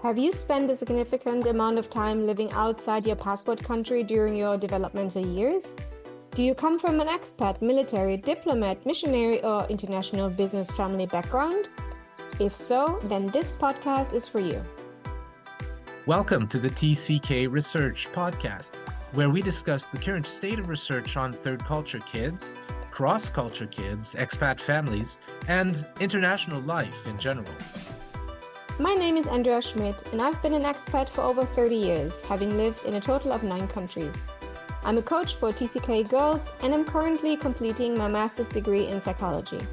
Have you spent a significant amount of time living outside your passport country during your developmental years? Do you come from an expat, military, diplomat, missionary, or international business family background? If so, then this podcast is for you. Welcome to the TCK Research Podcast, where we discuss the current state of research on third culture kids, cross-culture kids, expat families, and international life in general. My name is Andrea Schmidt, and I've been an expat for over 30 years, having lived in a total of 9 countries. I'm a coach for TCK girls, and I'm currently completing my master's degree in psychology.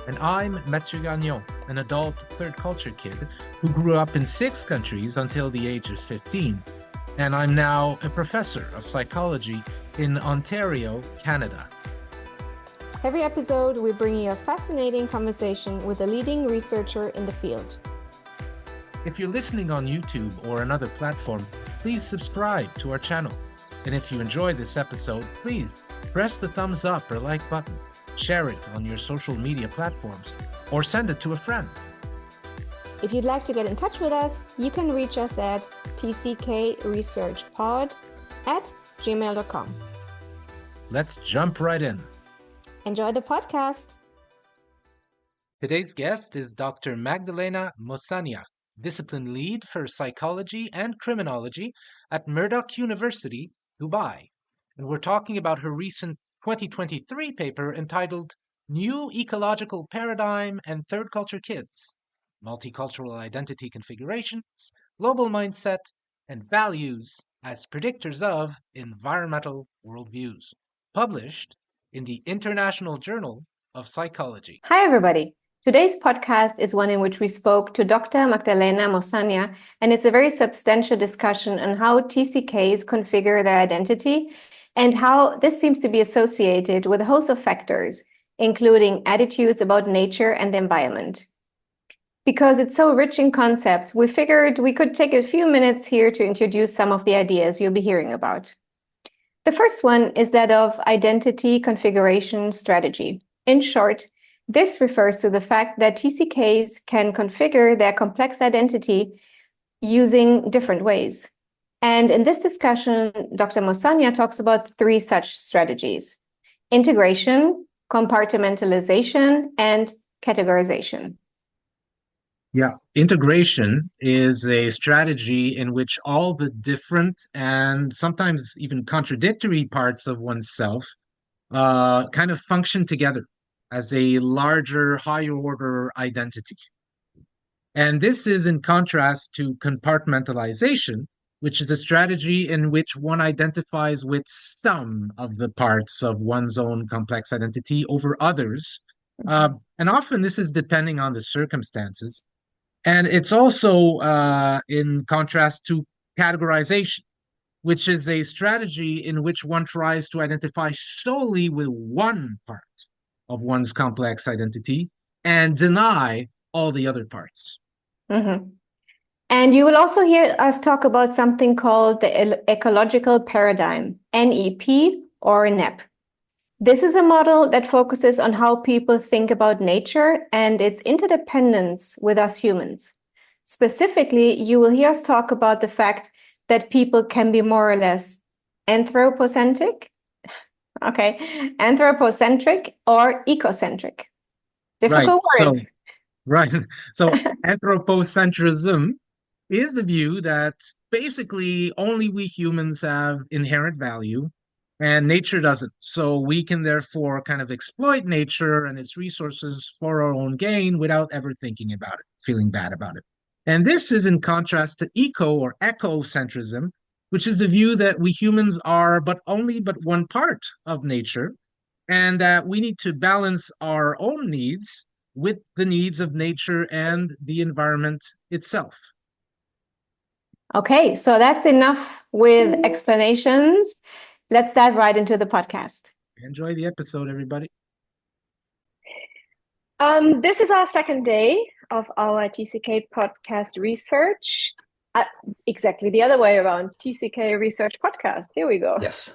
And I'm Mathieu Gagnon, an adult third culture kid who grew up in 6 countries until the age of 15. And I'm now a professor of psychology in Ontario, Canada. Every episode, we bring you a fascinating conversation with a leading researcher in the field. If you're listening on YouTube or another platform, please subscribe to our channel. And if you enjoyed this episode, please press the thumbs up or like button, share it on your social media platforms, or send it to a friend. If you'd like to get in touch with us, you can reach us at tckresearchpod@gmail.com. Let's jump right in. Enjoy the podcast. Today's guest is Dr. Magdalena Mosanya, discipline lead for psychology and criminology at Murdoch University, Dubai. And we're talking about her recent 2023 paper entitled New Ecological Paradigm and Third Culture Kids, Multicultural Identity Configurations, Global Mindset, and Values as Predictors of Environmental Worldviews, published in the International Journal of Psychology. Hi, everybody. Today's podcast is one in which we spoke to Dr. Magdalena Mosanya, and it's a very substantial discussion on how TCKs configure their identity and how this seems to be associated with a host of factors, including attitudes about nature and the environment. Because it's so rich in concepts, we figured we could take a few minutes here to introduce some of the ideas you'll be hearing about. The first one is that of identity configuration strategy. In short, this refers to the fact that TCKs can configure their complex identity using different ways. And in this discussion, Dr. Mosanya talks about 3 such strategies: integration, compartmentalisation, and categorisation. Yeah, integration is a strategy in which all the different and sometimes even contradictory parts of oneself kind of function together as a larger, higher order identity. And this is in contrast to compartmentalization, which is a strategy in which one identifies with some of the parts of one's own complex identity over others. And often this is depending on the circumstances. And it's also in contrast to categorization, which is a strategy in which one tries to identify solely with one part of one's complex identity and deny all the other parts. Mm-hmm. And you will also hear us talk about something called the Ecological Paradigm, NEP or NEP. This is a model that focuses on how people think about nature and its interdependence with us humans. Specifically, you will hear us talk about the fact that people can be more or less anthropocentric, anthropocentric or ecocentric. Difficult word. So anthropocentrism is the view that basically only we humans have inherent value and nature doesn't. So we can therefore kind of exploit nature and its resources for our own gain without ever thinking about it, feeling bad about it. And this is in contrast to ecocentrism, which is the view that we humans are only one part of nature, and that we need to balance our own needs with the needs of nature and the environment itself. Okay, so that's enough with explanations. Let's dive right into the podcast. Enjoy the episode, everybody. This is our second day of our TCK podcast research. Exactly the other way around, TCK Research Podcast. Here we go. Yes.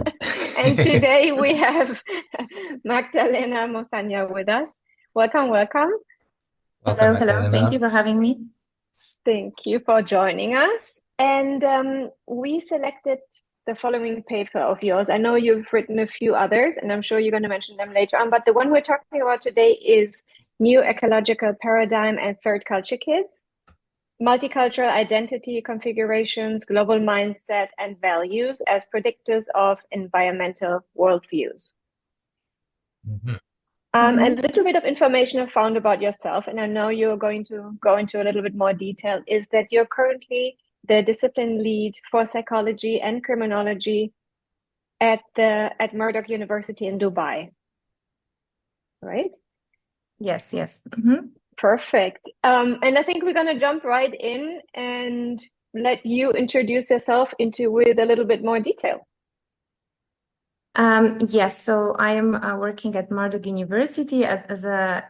And today we have Magdalena Mosanya with us. Welcome. Welcome, Hello. Thank you for having me. Thank you for joining us. And we selected the following paper of yours. I know you've written a few others, and I'm sure you're going to mention them later on, but the one we're talking about today is New Ecological Paradigm and Third Culture Kids, Multicultural Identity Configurations, Global Mindset, and Values as Predictors of Environmental Worldviews. A little bit of information I found about yourself, and I know you're going to go into a little bit more detail, is that you're currently the discipline lead for psychology and criminology at Murdoch University in Dubai, right? Yes. Perfect. And I think we're going to jump right in and let you introduce yourself with a little bit more detail. Yes, so I am working at Murdoch University as a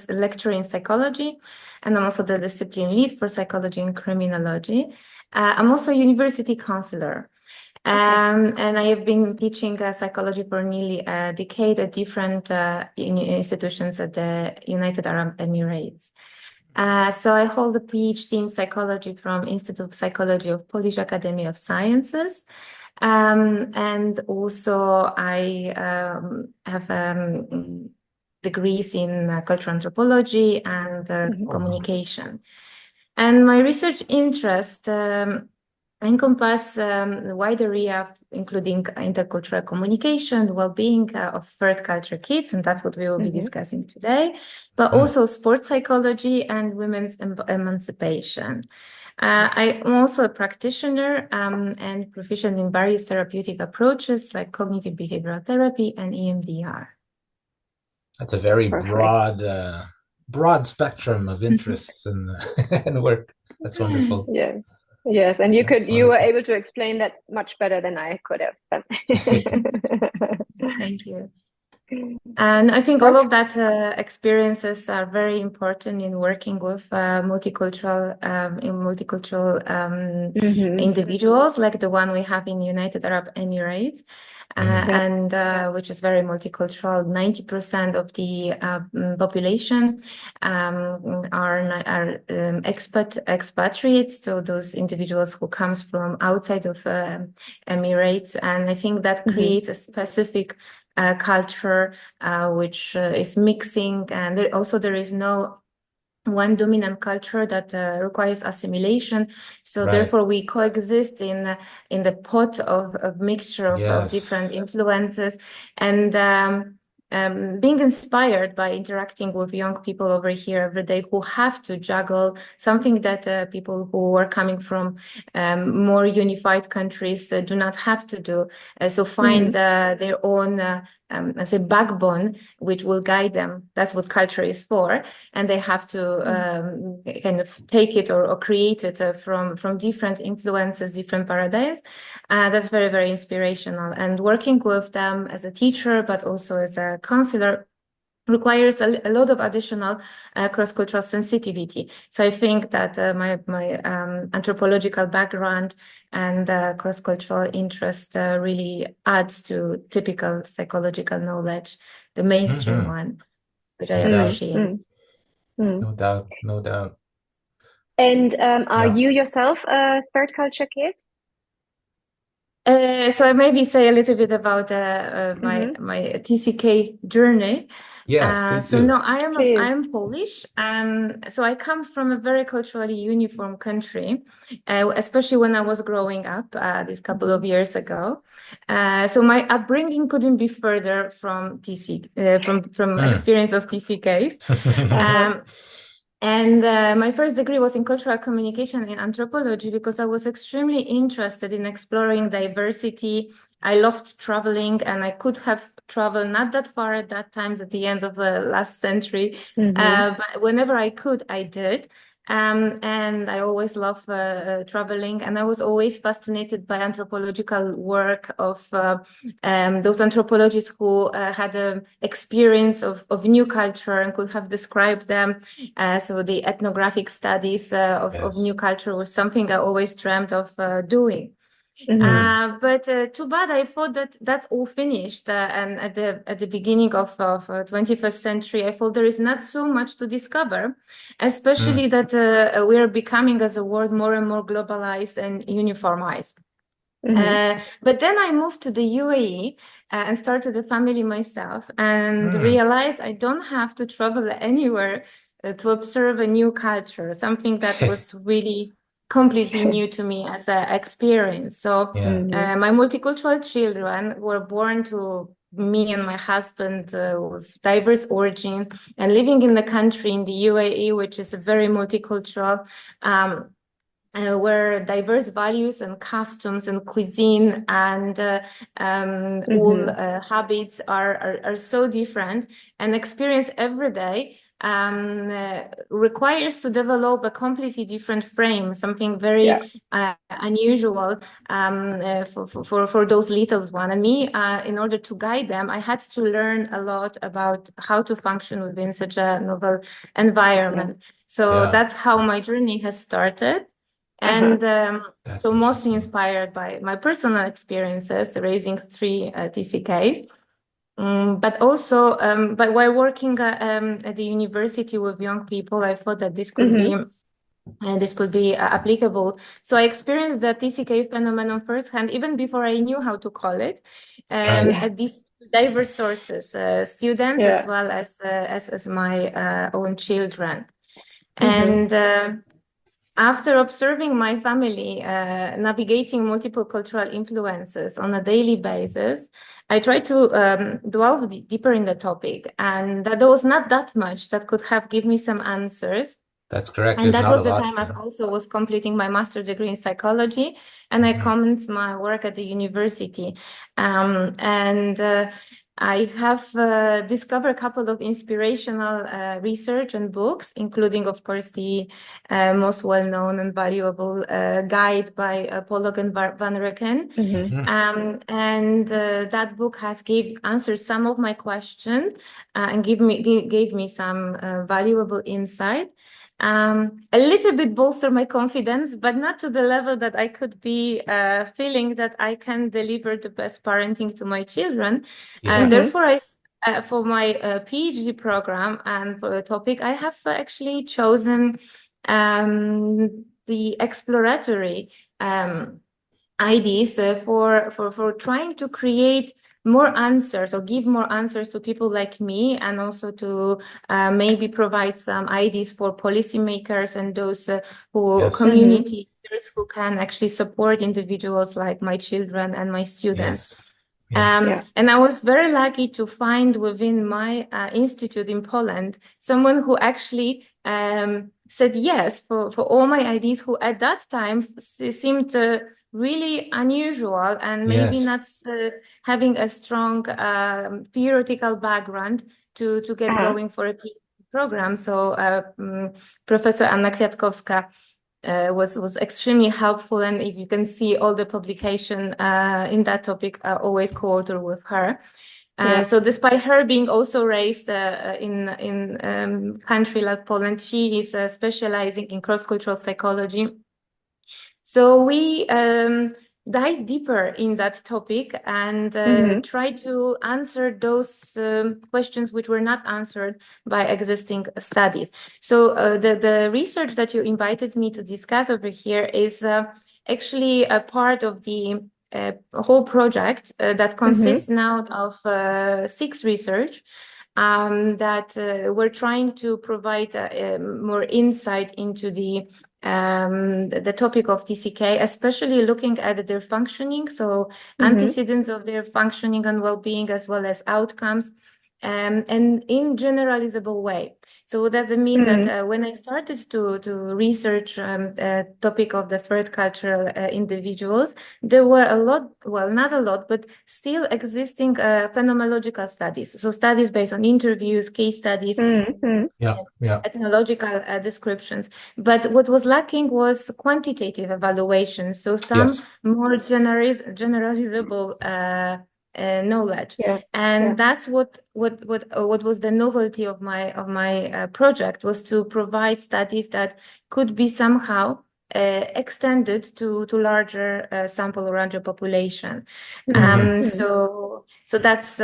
lecturer in psychology, and I'm also the discipline lead for psychology and criminology. I'm also a university counselor, and I have been teaching psychology for nearly a decade at different institutions at the United Arab Emirates. So I hold a PhD in psychology from Institute of Psychology of Polish Academy of Sciences. And also I have degrees in cultural anthropology and communication. And my research interest encompass a wide area including intercultural communication, well-being of third culture kids, and that's what we will be discussing today, but also sports psychology and women's emancipation. I'm also a practitioner and proficient in various therapeutic approaches like cognitive behavioral therapy and EMDR. That's a very broad spectrum of interests and work. That's wonderful. Yes, and you were able to explain that much better than I could have. Thank you. And I think all of that experiences are very important in working with multicultural individuals like the one we have in United Arab Emirates, and which is very multicultural. 90% of the population are expatriates, so those individuals who comes from outside of Emirates, and I think that creates a specific culture which is mixing, and there is no one dominant culture that requires assimilation. So therefore we coexist in the pot of mixture of different influences, and being inspired by interacting with young people over here every day who have to juggle something that people who are coming from more unified countries do not have to do. So find their own backbone which will guide them. That's what culture is for, and they have to kind of take it or create it from different influences, different paradigms. That's very, very inspirational, and working with them as a teacher but also as a counselor requires a lot of additional cross-cultural sensitivity. So I think that my anthropological background and cross-cultural interest really adds to typical psychological knowledge, the mainstream one, which I appreciate. No doubt. And are you yourself a third culture kid? So I maybe say a little bit about my TCK journey. Yes, please so do. no, I am Polish. So I come from a very culturally uniform country, especially when I was growing up this couple of years ago. So my upbringing couldn't be further from from experience of TCKs. And my first degree was in cultural communication in anthropology because I was extremely interested in exploring diversity. I loved traveling, and I could have traveled not that far at that time, at the end of the last century. But whenever I could, I did. And I always loved traveling, and I was always fascinated by anthropological work of those anthropologists who had an experience of new culture and could have described them. So the ethnographic studies of new culture was something I always dreamt of doing. But too bad. I thought that that's all finished. And at the beginning of 21st century, I thought there is not so much to discover, especially that we are becoming as a world more and more globalized and uniformized. But then I moved to the UAE and started a family myself, and realized I don't have to travel anywhere to observe a new culture, something that was really completely new to me as an experience. So my multicultural children were born to me and my husband with diverse origin and living in the country in the UAE, which is a very multicultural, where diverse values and customs and cuisine and all habits are so different, and experience every day requires to develop a completely different frame, something very unusual for those little ones. And me, in order to guide them, I had to learn a lot about how to function within such a novel environment. So that's how my journey has started. And so mostly inspired by my personal experiences raising 3 TCKs. But also, but while working at the university with young people, I thought that this could be applicable. So I experienced the TCK phenomenon firsthand, even before I knew how to call it, at these diverse sources, students as well as my own children. And after observing my family navigating multiple cultural influences on a daily basis, I tried to delve deeper in the topic, and there was not that much that could have given me some answers. That's correct. And that was the time I also was completing my master's degree in psychology, and I commenced my work at the university. I have discovered a couple of inspirational research and books, including, of course, the most well-known and valuable guide by Pollock and Van Recken. That book has answered some of my questions and gave me some valuable insight. A little bit bolstered my confidence, but not to the level that I could be feeling that I can deliver the best parenting to my children. Therefore, for my PhD program and for the topic, I have actually chosen the exploratory ideas for trying to create more answers or give more answers to people like me, and also to maybe provide some ideas for policymakers and those who community leaders who can actually support individuals like my children and my students. And I was very lucky to find within my institute in Poland someone who actually said yes for all my ideas, who at that time seemed really unusual and maybe not having a strong theoretical background to get going for a PhD program. So Professor Anna Kwiatkowska was extremely helpful, and if you can see all the publication in that topic, I always co-author with her. So despite her being also raised in country like Poland, she is specializing in cross-cultural psychology. So we dive deeper in that topic and try to answer those questions which were not answered by existing studies. So the research that you invited me to discuss over here is actually a part of the whole project that consists now of 6 research that we're trying to provide more insight into the topic of TCK, especially looking at their functioning, so antecedents of their functioning and well-being, as well as outcomes, and in generalizable way. So what does it mean that when I started to research topic of the third cultural individuals, there were a lot, well, not a lot, but still existing phenomenological studies. So studies based on interviews, case studies, ethnological descriptions. But what was lacking was quantitative evaluation. So some more generalizable knowledge, and that's what was the novelty of my project, was to provide studies that could be somehow extended to larger sample or larger population. So that's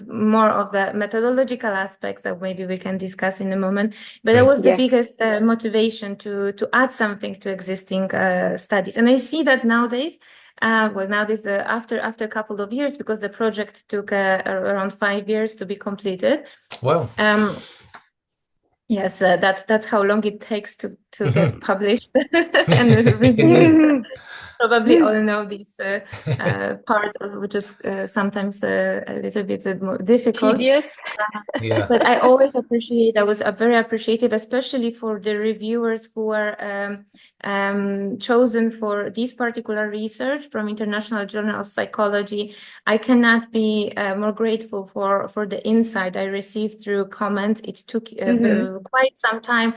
more of the methodological aspects that maybe we can discuss in a moment. But that was the biggest motivation to add something to existing studies. And I see that nowadays, after a couple of years, because the project took around 5 years to be completed. Well, yes, that's how long it takes to get published and reviewed. Probably all know this part of which is sometimes a little bit more difficult. Tedious. But I always appreciate, I was very appreciative, especially for the reviewers who are chosen for this particular research from International Journal of Psychology. I cannot be more grateful for the insight I received through comments. It took quite some time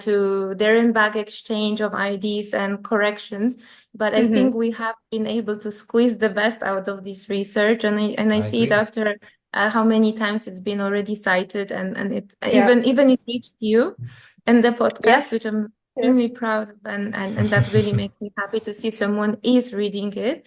to there and back exchange of ideas and corrections. But I think we have been able to squeeze the best out of this research, and I see it after how many times it's been already cited, and it even it reached you in the podcast, which I'm extremely proud of, and that really makes me happy to see someone is reading it.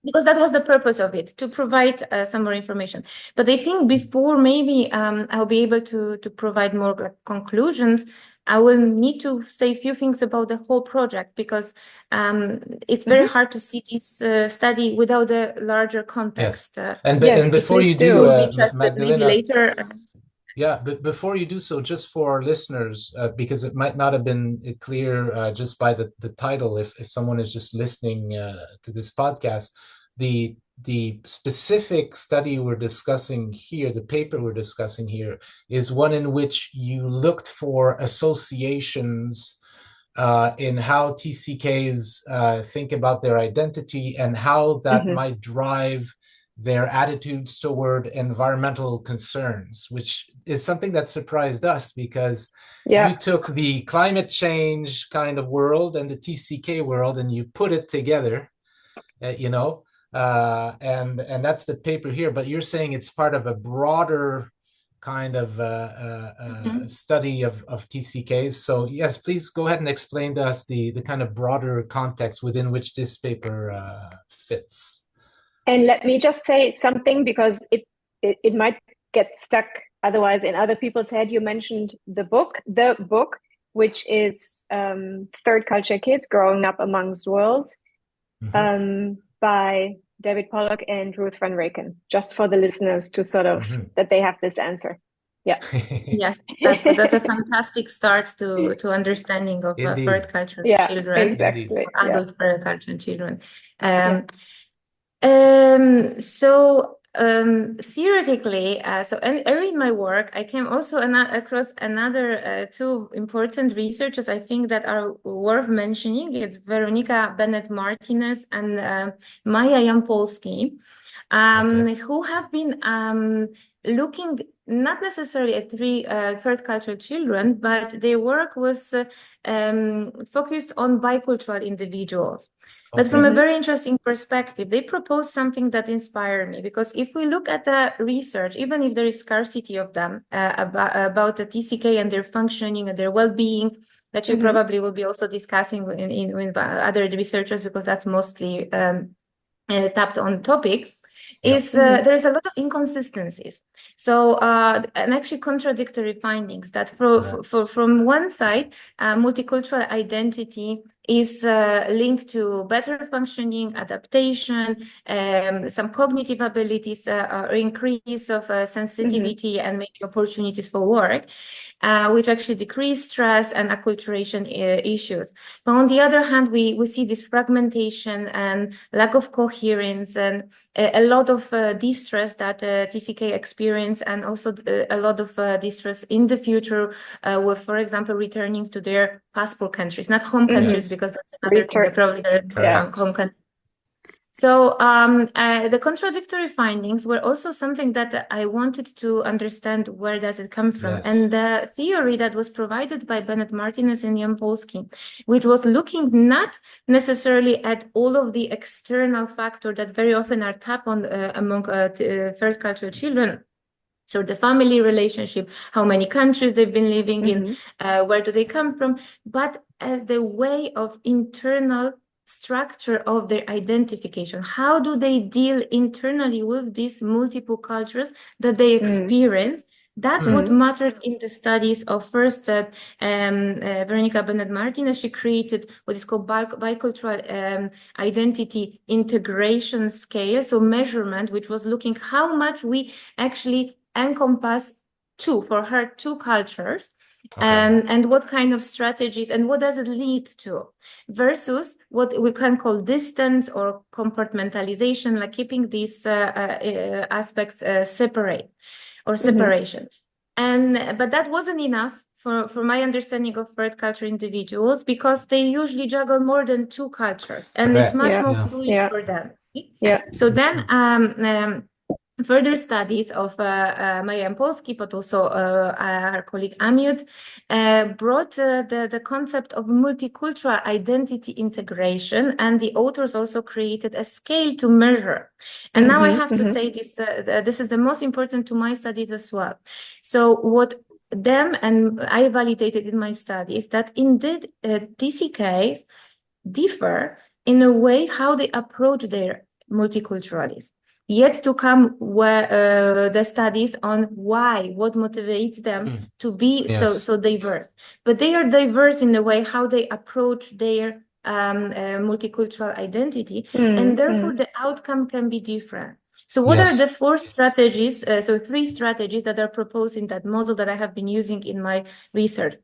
Because that was the purpose of it, to provide some more information. But I think before maybe I'll be able to provide more conclusions, I will need to say a few things about the whole project, because it's very hard to see this study without a larger context. And before you do, Magdalena, maybe later. But before you do so, just for our listeners, because it might not have been clear just by the title, if someone is just listening to this podcast, the specific study we're discussing here, the paper we're discussing here, is one in which you looked for associations in how TCKs think about their identity and how that might drive their attitudes toward environmental concerns, which is something that surprised us, because you took the climate change kind of world and the TCK world and you put it together, and that's the paper here. But you're saying it's part of a broader kind of study of TCKs. So yes, please go ahead and explain to us the kind of broader context within which this paper fits. And let me just say something, because it might get stuck otherwise in other people's head. You mentioned the book, which is Third Culture Kids Growing Up Amongst Worlds, by David Pollock and Ruth Van Raken, just for the listeners to sort of, that they have this answer. That's a fantastic start to understanding of third culture children, exactly, adult third culture children. Theoretically, I read my work. I came also across another two important researchers I think that are worth mentioning. It's Veronika Bennett-Martinez and Maja Jampolski, who have been looking not necessarily at third cultural children, but their work was focused on bicultural individuals. But from a very interesting perspective, they propose something that inspired me, because if we look at the research, even if there is scarcity of them about the TCK and their functioning and their well-being, that you probably will be also discussing with other researchers, because that's mostly tapped on topic, is there's a lot of inconsistencies. So and actually contradictory findings that from one side, multicultural identity is linked to better functioning, adaptation, some cognitive abilities, or increase of sensitivity and maybe opportunities for work, which actually decrease stress and acculturation issues. But on the other hand, we see this fragmentation and lack of coherence and a lot of distress that TCK experience, and also a lot of distress in the future with, for example, returning to their passport countries, not home countries, because that's another thing, probably their home country. So the contradictory findings were also something that I wanted to understand, where does it come from? And the theory that was provided by Bennett-Martinez and Jampolski, which was looking not necessarily at all of the external factors that very often are tapped on among third cultural children, So the family relationship, how many countries they've been living in, where do they come from, but as the way of internal structure of their identification. How do they deal internally with these multiple cultures that they experience? That's what mattered in the studies of first Veronica Bennett-Martinez. She created what is called bicultural identity integration scale, so measurement, which was looking how much we actually encompass two cultures, and what kind of strategies and what does it lead to, versus what we can call distance or compartmentalisation, like keeping these aspects separate or separation. But that wasn't enough for my understanding of third culture individuals, because they usually juggle more than two cultures, and it's much more fluid for them. So then further studies of Maja Polski, but also our colleague Amiot, brought the concept of multicultural identity integration, and the authors also created a scale to measure. And now I have to say this, this is the most important to my studies as well. So what them and I validated in my studies, that indeed TCKs differ in a way how they approach their multiculturalism. Yet to come the studies on why, what motivates them to be so diverse. But they are diverse in the way how they approach their multicultural identity, and therefore the outcome can be different. So what are the four strategies, so three strategies that are proposed in that model that I have been using in my research?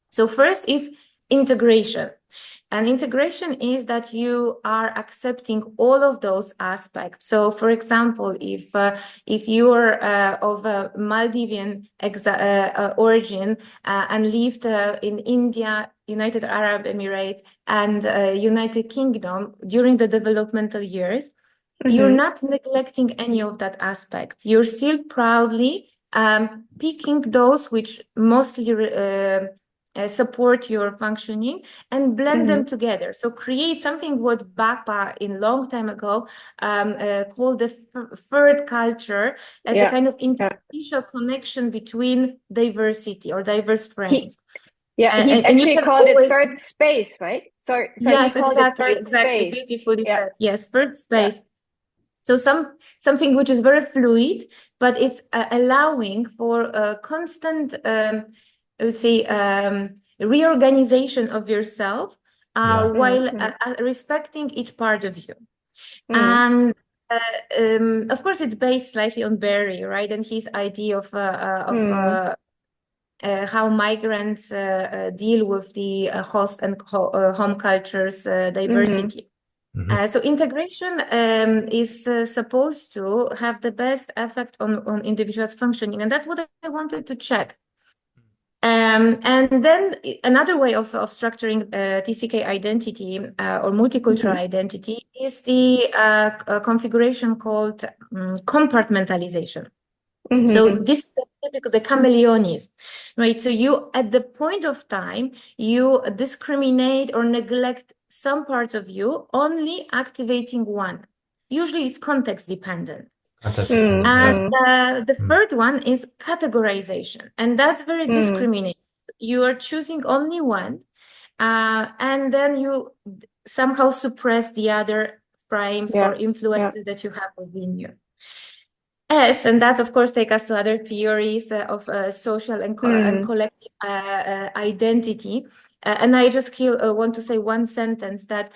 So first is integration. And integration is that you are accepting all of those aspects. So, for example, if you are of a Maldivian origin and lived in India, United Arab Emirates, and United Kingdom during the developmental years, you're not neglecting any of that aspect. You're still proudly picking those which mostly support your functioning and blend them together. So create something what Bapa in long time ago called the third culture as a kind of interstitial connection between diversity or diverse frames. He actually called it third space, right? Sorry, yes, he called exactly, it third space. Beautifully said. Yes, third space. So something which is very fluid, but it's allowing for a constant reorganization of yourself while respecting each part of you. And of course, it's based slightly on Barry, right? And his idea of how migrants deal with the host and home cultures diversity. So integration is supposed to have the best effect on individuals' functioning, and that's what I wanted to check. And then another way of structuring TCK identity or multicultural identity is the configuration called compartmentalisation. So this is typical, the chameleonism, right? So you, at the point of time, you discriminate or neglect some parts of you, only activating one. Usually it's context dependent. And the third one is categorization, and that's very discriminating. You are choosing only one, and then you somehow suppress the other frames or influences that you have within you. Yes, and that's of course take us to other theories of social and collective identity. And I just want to say one sentence that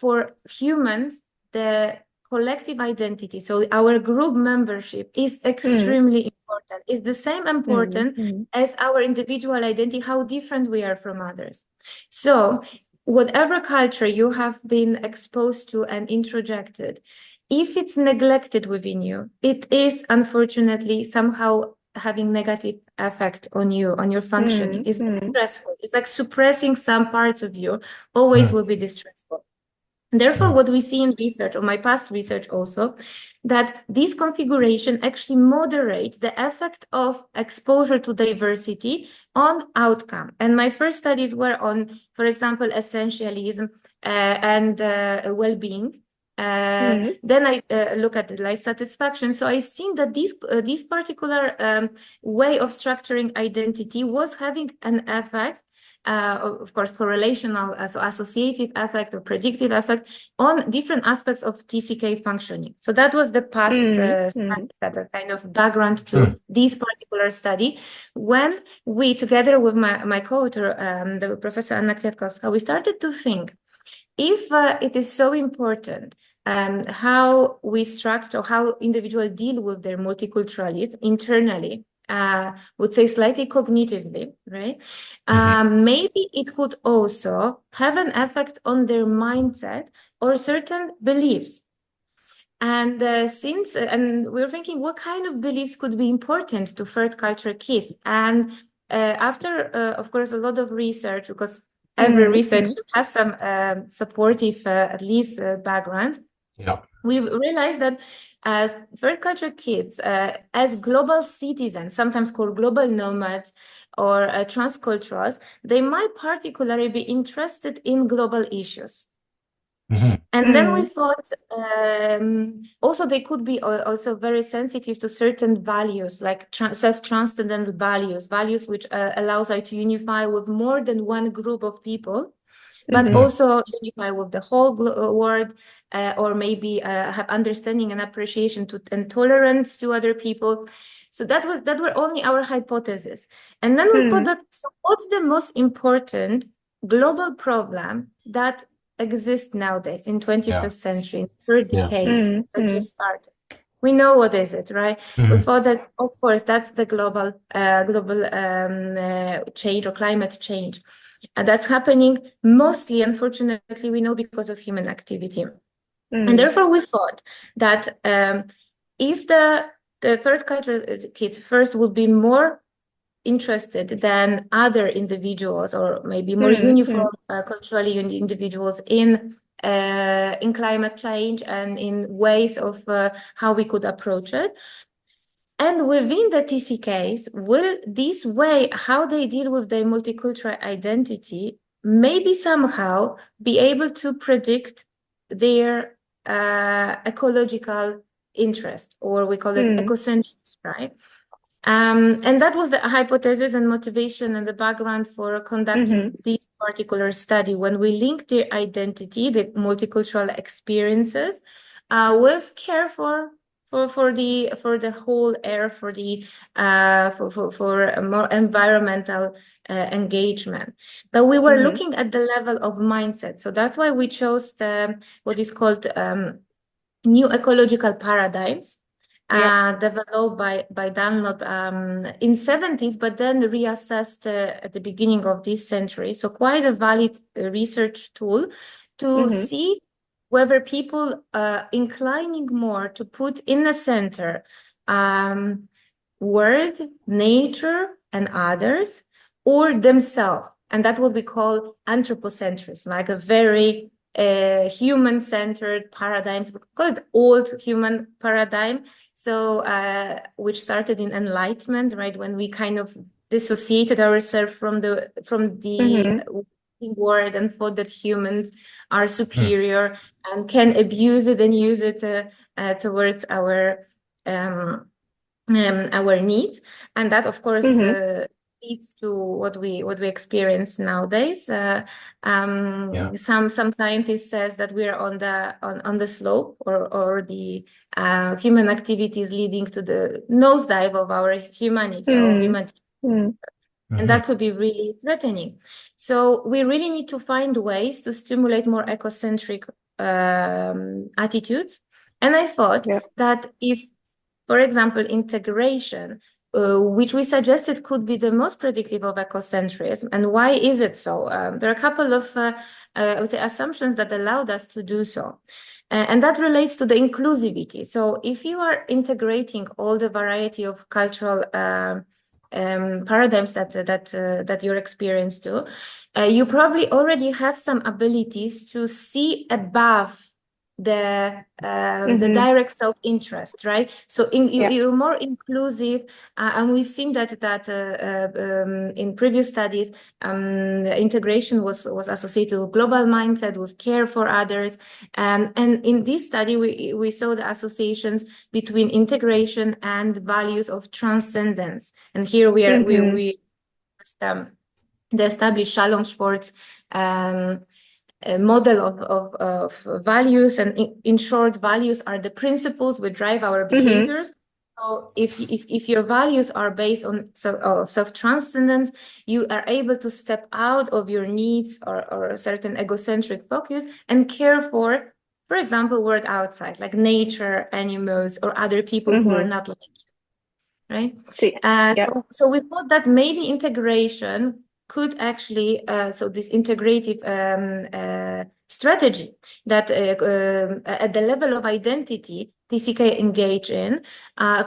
for humans, the collective identity, so our group membership, is extremely important. It's the same important as our individual identity, how different we are from others. So whatever culture you have been exposed to and introjected, if it's neglected within you, it is unfortunately somehow having negative effect on you, on your functioning. It's distressful. It's like suppressing some parts of you always will be distressful. Therefore, what we see in research, or my past research also, that this configuration actually moderates the effect of exposure to diversity on outcome. And my first studies were on, for example, essentialism and well-being. Then I look at the life satisfaction. So I've seen that this particular way of structuring identity was having an effect, of course, correlational, so associative effect or predictive effect on different aspects of TCK functioning. So that was the past studies that are kind of background to this particular study. When we, together with my co-author, the Professor Anna Kwiatkowska, we started to think, if it is so important how we structure, how individuals deal with their multiculturalism internally, would say slightly cognitively, right? Maybe it could also have an effect on their mindset or certain beliefs. And and we're thinking, what kind of beliefs could be important to third culture kids? And after, of course, a lot of research, because every research should have some supportive, at least, background. Yeah. We realized that third culture kids, as global citizens, sometimes called global nomads or transculturals, they might particularly be interested in global issues. And then we thought also they could be also very sensitive to certain values, like self-transcendent values which allows us to unify with more than one group of people, but also unify with the whole world, or maybe have understanding and appreciation and tolerance to other people. So that were only our hypothesis. And then we thought that, so what's the most important global problem that exists nowadays in 21st century, in third decade that just started? We know what is it, right? We thought that, of course, that's the global change or climate change. And that's happening mostly, unfortunately, we know, because of human activity. And therefore, we thought that if the third culture kids first would be more interested than other individuals, or maybe more uniform culturally individuals in climate change and in ways of how we could approach it. And within the TCKs, will this way, how they deal with their multicultural identity, maybe somehow be able to predict their ecological interest, or we call it ecocentrism, right? And that was the hypothesis and motivation and the background for conducting this particular study, when we linked their identity, the multicultural experiences, with care for the whole air, for a more environmental engagement. But we were looking at the level of mindset, so that's why we chose what is called new ecological paradigms. Developed by Dunlop in 70s, but then reassessed at the beginning of this century. So quite a valid research tool to see whether people inclining more to put in the center world, nature, and others, or themselves. And that's what we call anthropocentrism, like a very human-centered paradigms. We call it old human paradigm. So, which started in Enlightenment, right? When we kind of dissociated ourselves from the world and thought that humans are superior and can abuse it and use it towards our needs. And that, of course, leads to what we experience nowadays. Some scientists says that we are on the slope, or the human activities leading to the nosedive of our humanity. And that could be really threatening. So we really need to find ways to stimulate more ecocentric attitudes. And I thought that if, for example, integration, which we suggested could be the most predictive of ecocentrism. And why is it so? There are a couple of I would say assumptions that allowed us to do so. And that relates to the inclusivity. So if you are integrating all the variety of cultural paradigms that you're experienced to, you probably already have some abilities to see above the direct self-interest, right? So you're more inclusive, and we've seen that in previous studies, integration was associated with global mindset, with care for others, and in this study we saw the associations between integration and values of transcendence. And here we are we the established Shalom Schwartz a model of values, and in short, values are the principles which drive our behaviors. So if your values are based on self-transcendence, you are able to step out of your needs or a certain egocentric focus and care for example, world outside, like nature, animals, or other people who are not like you, right? So we thought that maybe integration could actually, so this integrative strategy that at the level of identity TCK engage in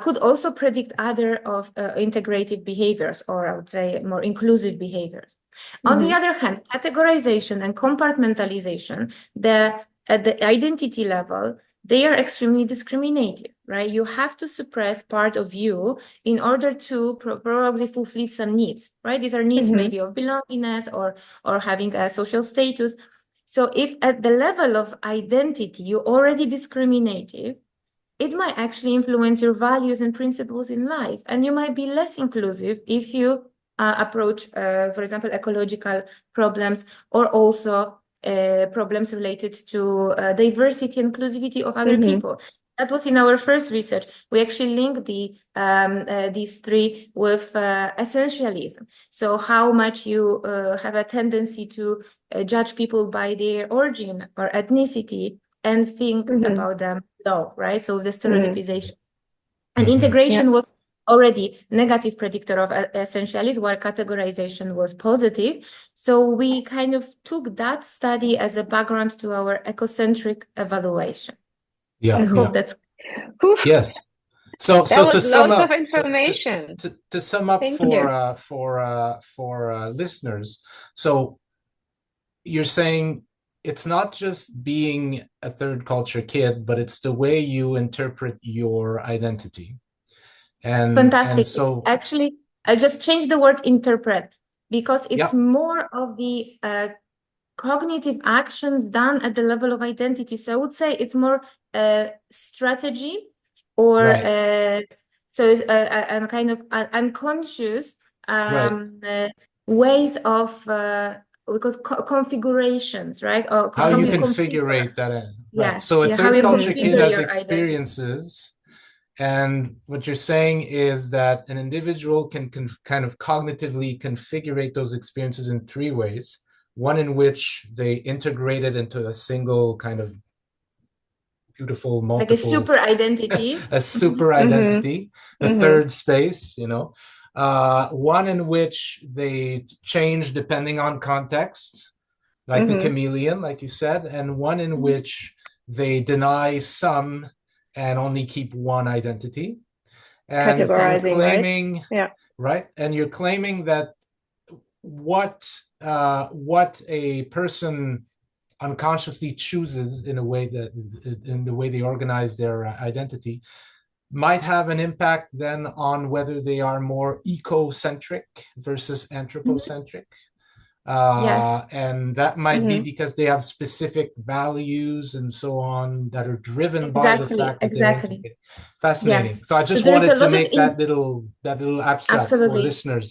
could also predict other of integrative behaviors, or I would say more inclusive behaviors. On the other hand, categorization and compartmentalization, at the identity level, they are extremely discriminative, right? You have to suppress part of you in order to probably fulfill some needs, right? These are needs maybe of belongingness or having a social status. So if at the level of identity you're already discriminative, it might actually influence your values and principles in life. And you might be less inclusive if you approach, for example, ecological problems, or also problems related to diversity and inclusivity of other people. That was in our first research. We actually linked these three with essentialism. So how much you have a tendency to judge people by their origin or ethnicity and think about them low, right? So the stereotypization. And integration was already negative predictor of essentialism, while categorization was positive. So we kind of took that study as a background to our ecocentric evaluation. I hope that's yes. So to sum loads up, of information. to sum up for listeners, so you're saying it's not just being a third culture kid, but it's the way you interpret your identity. And fantastic. And so actually, I just changed the word interpret, because it's more of the cognitive actions done at the level of identity. So I would say it's more strategy, or so it's a kind of unconscious ways of because configurations, right? Or how you configure that in. Right. So a third culture kid has experiences. And what you're saying is that an individual can kind of cognitively configure those experiences in three ways. One in which they integrate it into a single kind of beautiful multiple, like a super identity. A super identity, the third space, you know. One in which they change depending on context, like the chameleon, like you said, and one in which they deny some and only keep one identity. And you're claiming, right? And you're claiming that what a person unconsciously chooses in the way they organize their identity might have an impact then on whether they are more ecocentric versus anthropocentric. And that might be because they have specific values and so on that are driven by the fact that they're integrated. Fascinating. So I just wanted to make that little abstract for listeners.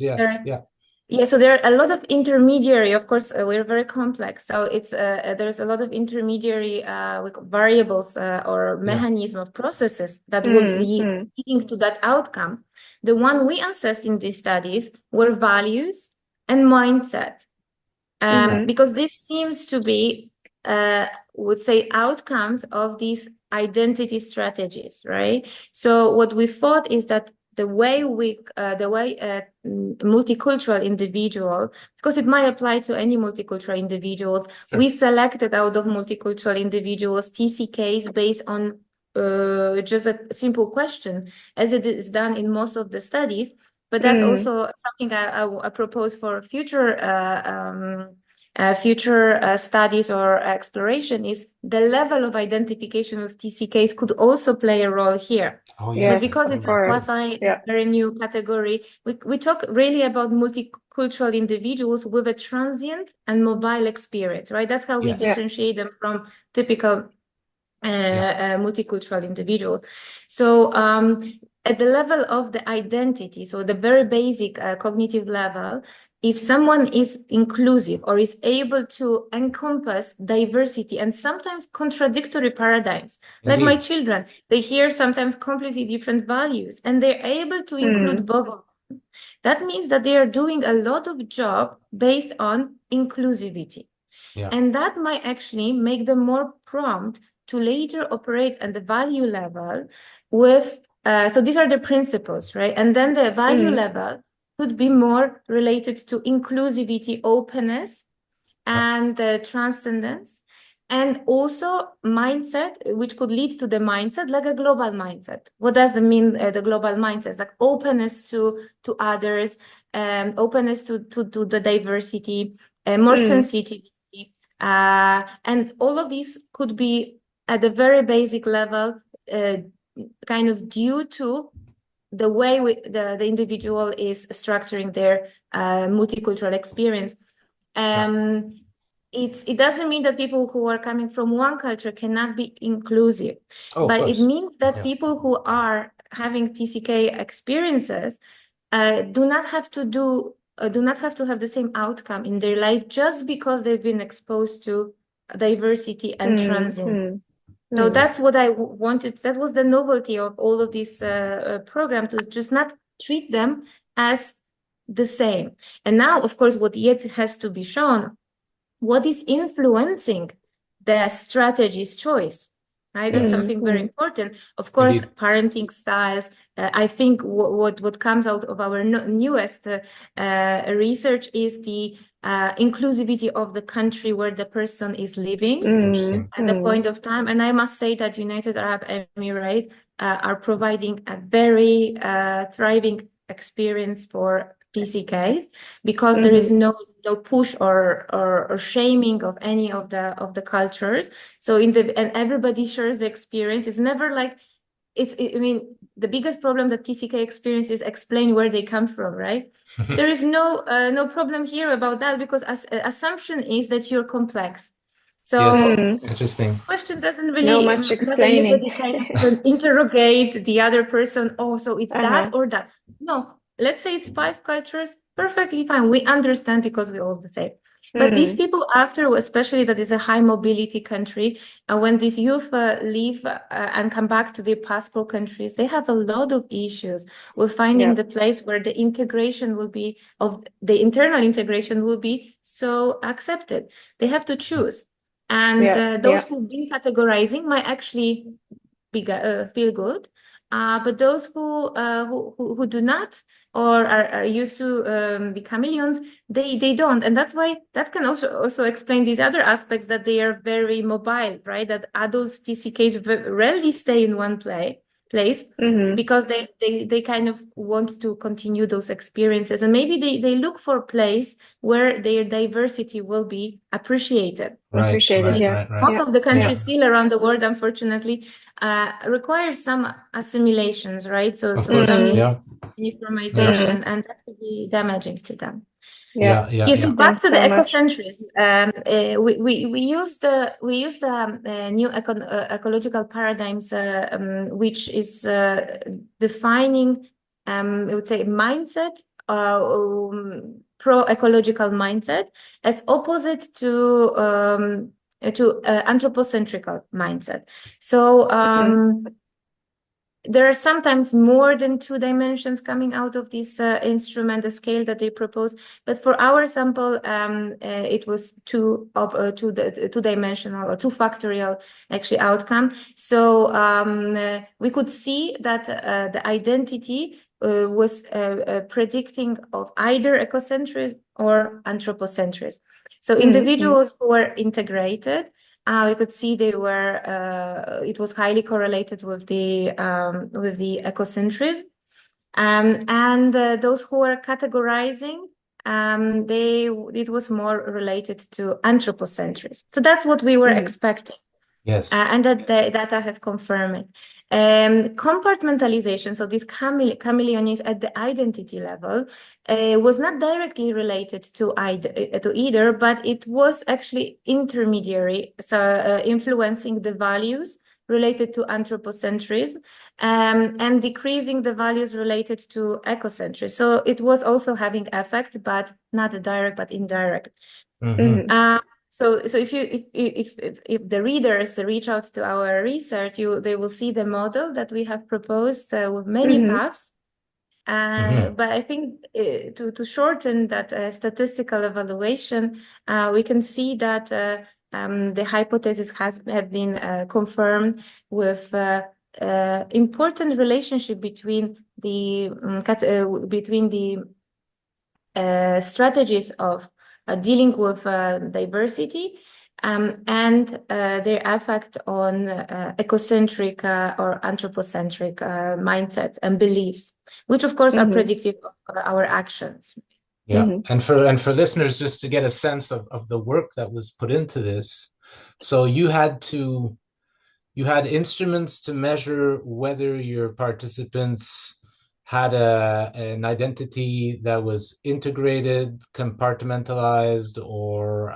So there are a lot of intermediary, of course, we're very complex. So it's there's a lot of intermediary variables or mechanism of processes that would be leading to that outcome. The one we assessed in these studies were values and mindset. Because this seems to be, would say, outcomes of these identity strategies, right? So what we thought is that the way multicultural individual, because it might apply to any multicultural individuals, we selected out of multicultural individuals TCKs based on just a simple question, as it is done in most of the studies. But that's also something I propose for future future studies or exploration is the level of identification with TCKs could also play a role here. Oh, Yes, But because of it's course. a very new category, we talk really about multicultural individuals with a transient and mobile experience, right? That's how we Yes. differentiate them from typical multicultural individuals. So at the level of the identity, so the very basic cognitive level, if someone is inclusive or is able to encompass diversity and sometimes contradictory paradigms, like my children, they hear sometimes completely different values and they're able to include both of them. That means that they are doing a lot of job based on inclusivity. Yeah. And that might actually make them more prompt to later operate at the value level with, so these are the principles, right? And then the value level could be more related to inclusivity, openness, and transcendence, and also mindset, which could lead to the mindset, like a global mindset. What does it mean, the global mindset? Like openness to others, openness to the diversity, more sensitivity. And all of these could be at a very basic level, kind of due to the way the individual is structuring their multicultural experience. It doesn't mean that people who are coming from one culture cannot be inclusive, but it means that people who are having TCK experiences do not have to have the same outcome in their life just because they've been exposed to diversity and transience. So that's what I wanted. That was the novelty of all of this program, to just not treat them as the same. And now, of course, what yet has to be shown, what is influencing the strategy's choice, right? That's something very important. Of course, parenting styles. I think what comes out of our newest research is the inclusivity of the country where the person is living at the point of time. And I must say that United Arab Emirates are providing a very thriving experience for TCKs, because there is no push or shaming of any of the cultures. So and everybody shares the experience. It's never like I mean, the biggest problem that TCK experience is explain where they come from, right? There is no problem here about that, because assumption is that you're complex. So interesting. Question doesn't really no much explaining. Not everybody kind of interrogate the other person. Oh, so it's that or that. No, let's say it's 5 cultures, perfectly fine. We understand because we're all the same. But these people, after, especially that is a high mobility country, when these youth leave and come back to their passport countries, they have a lot of issues with finding the place where the integration will be, of the internal integration will be so accepted. They have to choose. And those who've been categorizing might actually be feel good, but those who do not, or are used to be chameleons, they don't. And that's why that can also explain these other aspects, that they are very mobile, right? That adults, TCKs, rarely stay in one place, because they kind of want to continue those experiences, and maybe they look for a place where their diversity will be appreciated. Right. Most of the countries still around the world, unfortunately, require some assimilations, right? So some uniformization, and that could be damaging to them. So back to the ecocentrism. We use the new ecological paradigms, which is defining, I would say, mindset, pro-ecological mindset, as opposite to anthropocentric mindset. So there are sometimes more than 2 dimensions coming out of this instrument, the scale that they propose. But for our sample, it was two-dimensional or 2-factorial actually outcome. So we could see that the identity was predicting of either ecocentrism or anthropocentrism. So individuals who were integrated, we could see they were. It was highly correlated with the ecocentrism, and those who were categorizing it was more related to anthropocentrism. So that's what we were expecting. Yes. And that the data has confirmed it. Compartmentalisation, so this chameleonism at the identity level, was not directly related to either, but it was actually intermediary, so influencing the values related to anthropocentrism and decreasing the values related to ecocentrism. So it was also having effect, but not direct, but indirect. So if the readers reach out to our research, they will see the model that we have proposed with many paths. But I think to shorten that statistical evaluation, we can see that the hypothesis have been confirmed with important relationship between the strategies of dealing with diversity and their effect on ecocentric or anthropocentric mindset and beliefs, which of course are predictive of our actions. Yeah, and for listeners, just to get a sense of the work that was put into this, so you had instruments to measure whether your participants had an identity that was integrated, compartmentalized, or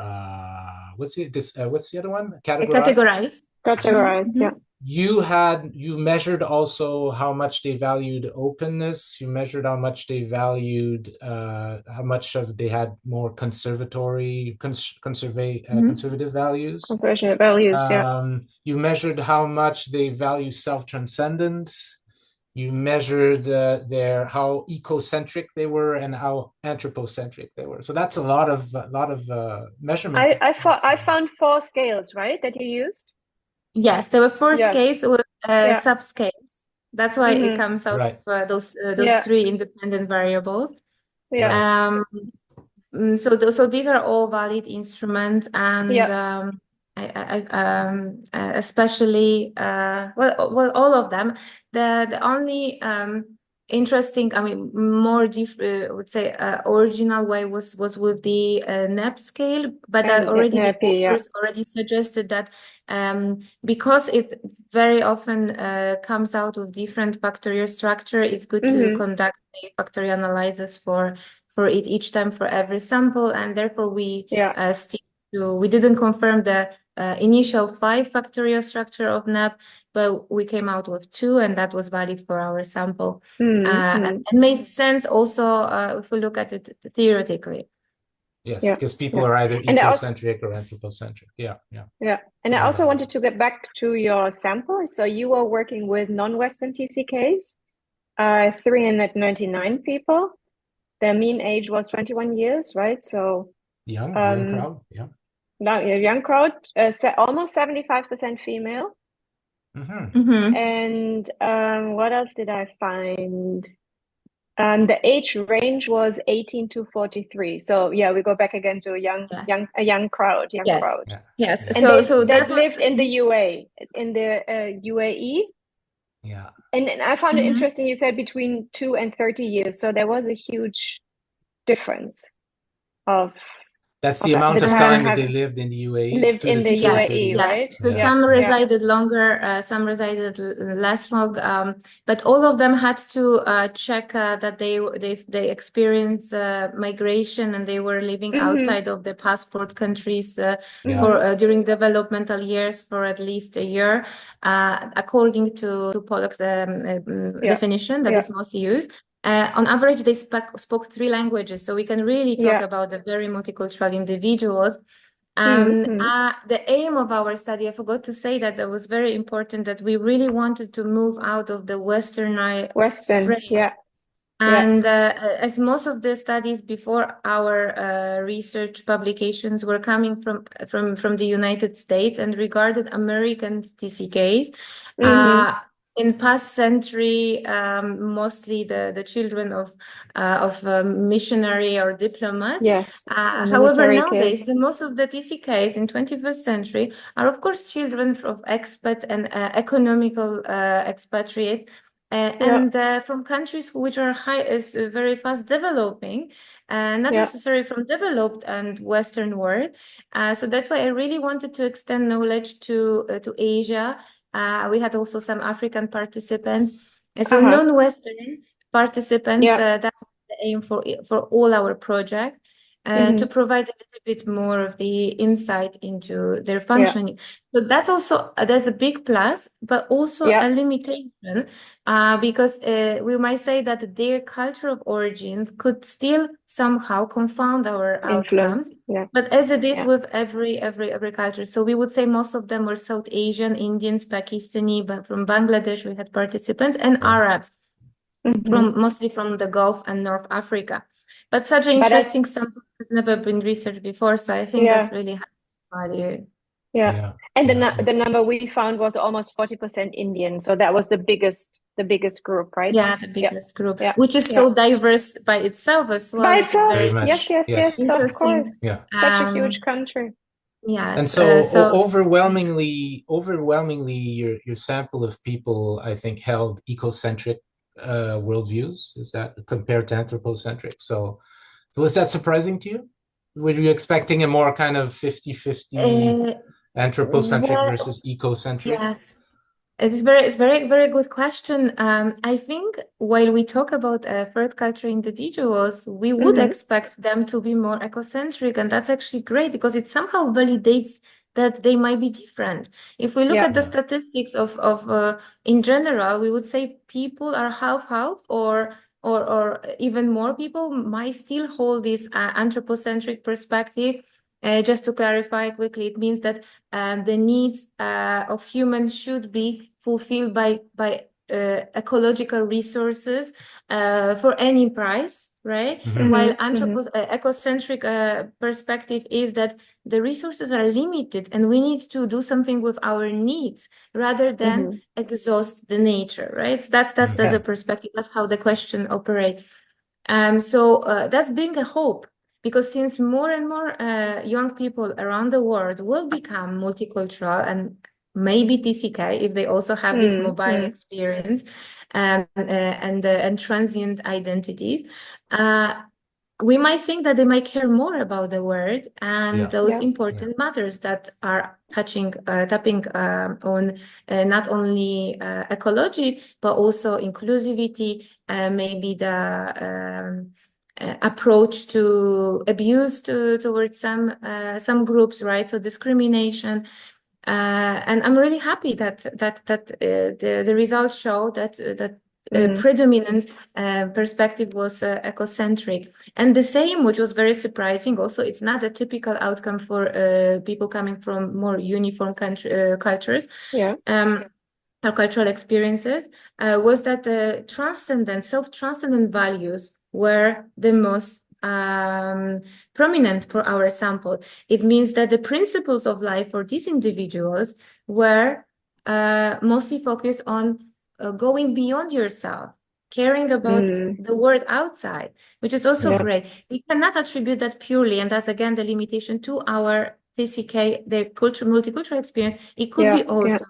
what's the other one? Categorized. Categorized, yeah. You measured also how much they valued openness. You measured how much they valued how much of they had more conservative values. Conservative values, yeah. You measured how much they value self-transcendence. You measured how ecocentric they were and how anthropocentric they were. So that's a lot of measurement. I found 4 scales, right, that you used? Yes, there were 4 scales with subscales. That's why it comes out of those 3 independent variables. Yeah. So these are all valid instruments, and especially all of them. The only interesting, I mean, more I would say original way was with the NEP scale, but already the authors already suggested that because it very often comes out of different factorial structure, it's good to conduct the factorial analysis for it each time for every sample, and therefore we stick to. We didn't confirm the initial 5 factorial structure of NEP, but we came out with 2, and that was valid for our sample. And made sense also if we look at it theoretically. Yes, because people are either ecocentric or anthropocentric. Yeah. And I also wanted to get back to your sample. So you were working with non-Western TCKs, 399 people. Their mean age was 21 years, right? So young crowd, a young crowd, almost 75% female. And what else did I find? The age range was 18 to 43. So yeah, we go back again to a young crowd. Yes. And they lived in the UAE. Yeah. And I found it interesting. You said between 2 and 30 years. So there was a huge difference of. That's the amount of time that they lived in the UAE. Lived in the UAE, right? So some resided longer, some resided less long, but all of them had to check that they experienced migration and they were living outside of the passport countries during developmental years for at least a year, according to Pollock's definition that is mostly used. On average, they spoke 3 languages, so we can really talk about the very multicultural individuals. The aim of our study, I forgot to say that it was very important that we really wanted to move out of the Western frame. And as most of the studies before our research publications were coming from the United States and regarded American TCKs, in past century, mostly the children of missionary or diplomats. However, nowadays, most of the TCKs in 21st century are, of course, children of expats and economical expatriates. And from countries which are very fast developing, not necessarily from developed and Western world. So that's why I really wanted to extend knowledge to Asia. We had also some African participants, so non-Western participants. That's the aim for all our project. To provide a little bit more of the insight into their functioning. So that's also, there's a big plus, but also a limitation, because we might say that their culture of origins could still somehow confound our outcomes. But as it is with every culture. So we would say most of them were South Asian, Indians, Pakistani, but from Bangladesh we had participants, and Arabs, mostly from the Gulf and North Africa. But such an interesting sample has never been researched before, so I think that's really high value. And the number we found was almost 40% Indian, so that was the biggest group, right? Yeah, the biggest group, which is so diverse by itself as well. By itself, very much. yes, of course. Such a huge country. Yes, and so overwhelmingly, your sample of people, I think, held ecocentric worldviews. Is that compared to anthropocentric? So was that surprising to you? Were you expecting a more kind of 50-50 anthropocentric versus ecocentric? Yes, it's very good question. I think while we talk about third culture individuals, we would expect them to be more ecocentric, and that's actually great because it somehow validates that they might be different. If we look at the statistics of in general, we would say people are half-half, or even more people might still hold this anthropocentric perspective. Just to clarify quickly, it means that the needs of humans should be fulfilled by ecological resources for any price, right? While ecocentric perspective is that the resources are limited and we need to do something with our needs rather than exhaust the nature, right? So that's the perspective. That's how the question operates. So that's being a hope. Because since more and more young people around the world will become multicultural and maybe TCK if they also have this mobile experience and transient identities, we might think that they might care more about the world and those important matters that are tapping on not only ecology but also inclusivity, maybe the approach to abuse towards some groups, right? So discrimination, and I'm really happy that the results show that predominant perspective was ecocentric, and the same, which was very surprising. Also, it's not a typical outcome for people coming from more uniform cultures. Or cultural experiences, was that the self-transcendent values were the most prominent for our sample. It means that the principles of life for these individuals were mostly focused on going beyond yourself, caring about the world outside, which is also great. We cannot attribute that purely, and that's again the limitation to our TCK, the multicultural experience. It could be also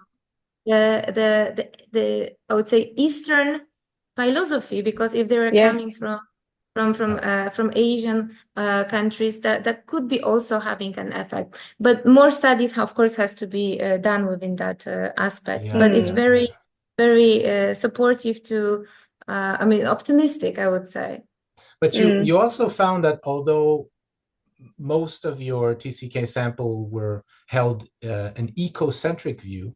the I would say Eastern philosophy, because if they were coming from Asian countries, that could be also having an effect. But more studies, of course, has to be done within that aspect. But it's very supportive to, I mean, optimistic, I would say. But you also found that although most of your TCK sample were held an ecocentric view,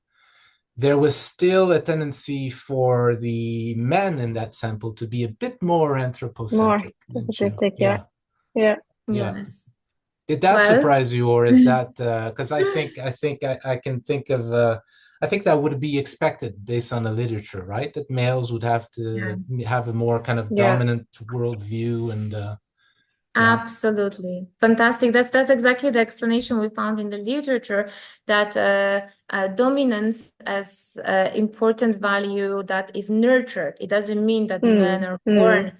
there was still a tendency for the men in that sample to be a bit more anthropocentric. Yes. Did that surprise you, or is that because I can think of I think that would be expected based on the literature, right? That males would have to have a more kind of dominant worldview and. Absolutely. Fantastic. That's exactly the explanation we found in the literature, that dominance as important value that is nurtured. It doesn't mean that men are born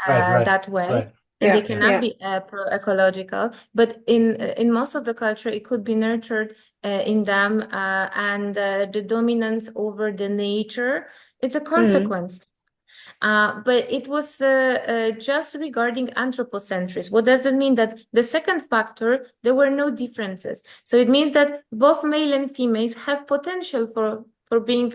that way. And they cannot be pro-ecological, but in most of the culture, it could be nurtured in them, and the dominance over the nature, it's a consequence But it was just regarding anthropocentrism. What does that mean? That the second factor, there were no differences. So it means that both male and females have potential for being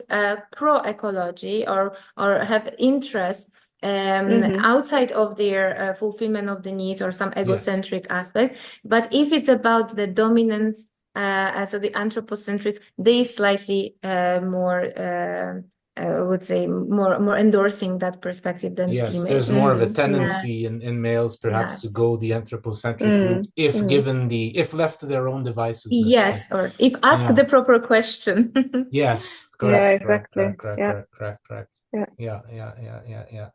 pro-ecology or have interest outside of their fulfillment of the needs or some egocentric aspect. But if it's about the dominance, so the anthropocentrists, they slightly more I would say more endorsing that perspective than females. There's more of a tendency in males perhaps to go the anthropocentric route if left to their own devices. Yes, or if asked the proper question. Yes, correct. Yeah, exactly. Correct. Yeah.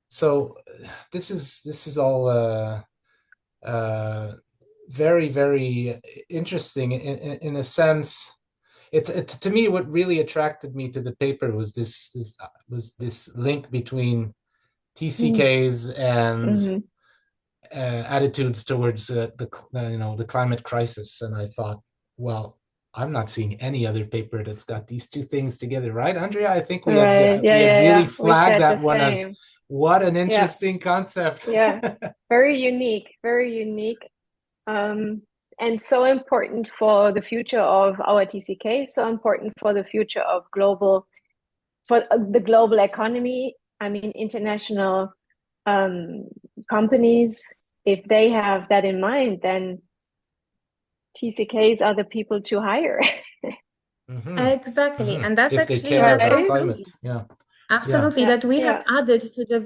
So this is all very, very interesting in a sense. To me, what really attracted me to the paper was this link between TCKs and attitudes towards the climate crisis, and I thought, well, I'm not seeing any other paper that's got these two things together, right, Andrea? I think we had really flagged that one as what an interesting concept. Very unique, and so important for the future of our TCK, so important for the future of the global economy. I mean, international companies, if they have that in mind, then TCKs are the people to hire. Exactly. And that's if actually they care about climate. Absolutely, that we have added to the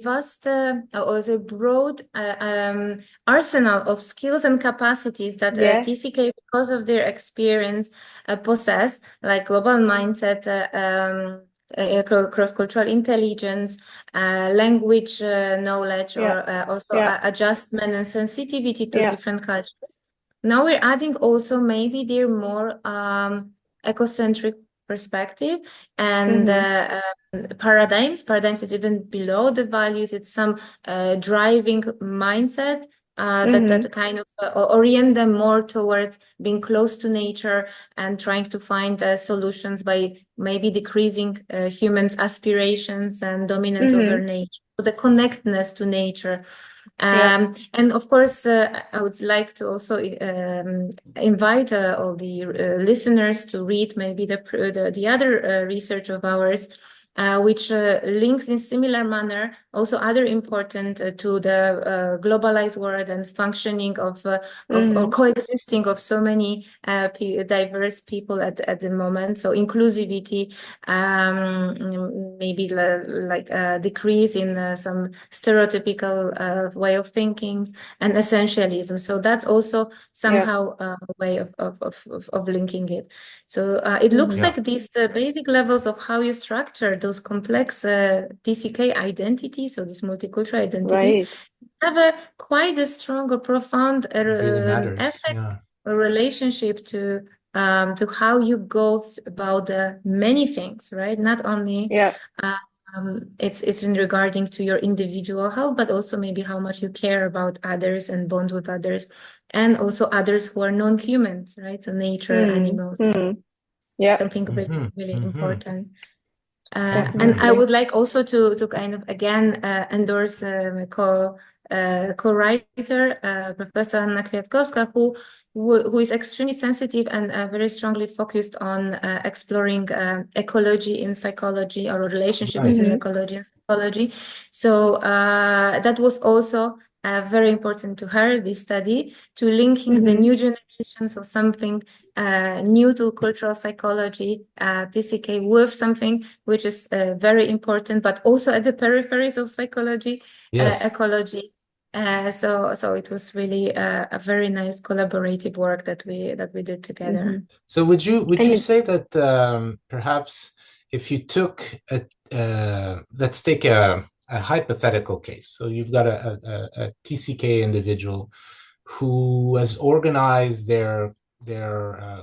vast or the broad arsenal of skills and capacities that TCK, because of their experience, possess, like global mindset, cross-cultural intelligence, language knowledge, or also adjustment and sensitivity to different cultures. Now we're adding also maybe their more ecocentric perspective and paradigms is even below the values. It's some driving mindset that kind of orient them more towards being close to nature and trying to find solutions by maybe decreasing humans' aspirations and dominance over nature, so the connectedness to nature. And of course, I would like to also invite all the listeners to read maybe the other research of ours, which links in similar manner also other important to the globalized world and functioning of or coexisting of so many diverse people at the moment. So inclusivity, maybe like a decrease in some stereotypical way of thinking, and essentialism. So that's also somehow a way of linking it. So it looks like these basic levels of how you structure those complex TCK identities, so these multicultural identities, have quite a strong or profound effect or relationship to how you go about many things, right? Not only it's in regarding to your individual health, but also maybe how much you care about others and bond with others, and also others who are non-humans, right? So nature, animals, something really, really important. And I would like also to kind of again endorse my co-writer, Professor Anna Kwiatkowska, who is extremely sensitive and very strongly focused on exploring ecology in psychology, or a relationship between ecology and psychology. So that was also very important to her, this study, to linking the new generations of something new to cultural psychology, TCK, with something which is very important, but also at the peripheries of psychology, ecology. So it was really a very nice collaborative work that we did together. So would you say that perhaps if you took let's take a hypothetical case. So you've got a TCK individual who has organized their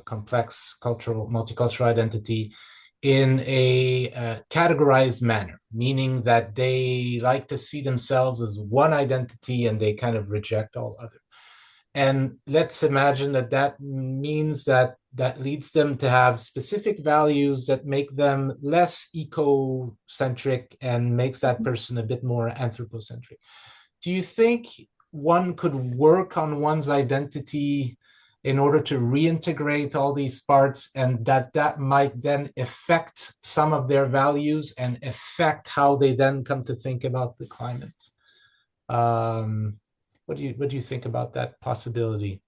complex multicultural identity in a categorized manner, meaning that they like to see themselves as one identity and they kind of reject all other. And let's imagine that that means that that leads them to have specific values that make them less ecocentric and makes that person a bit more anthropocentric. Do you think one could work on one's identity in order to reintegrate all these parts, and that might then affect some of their values and affect how they then come to think about the climate? What do you think about that possibility?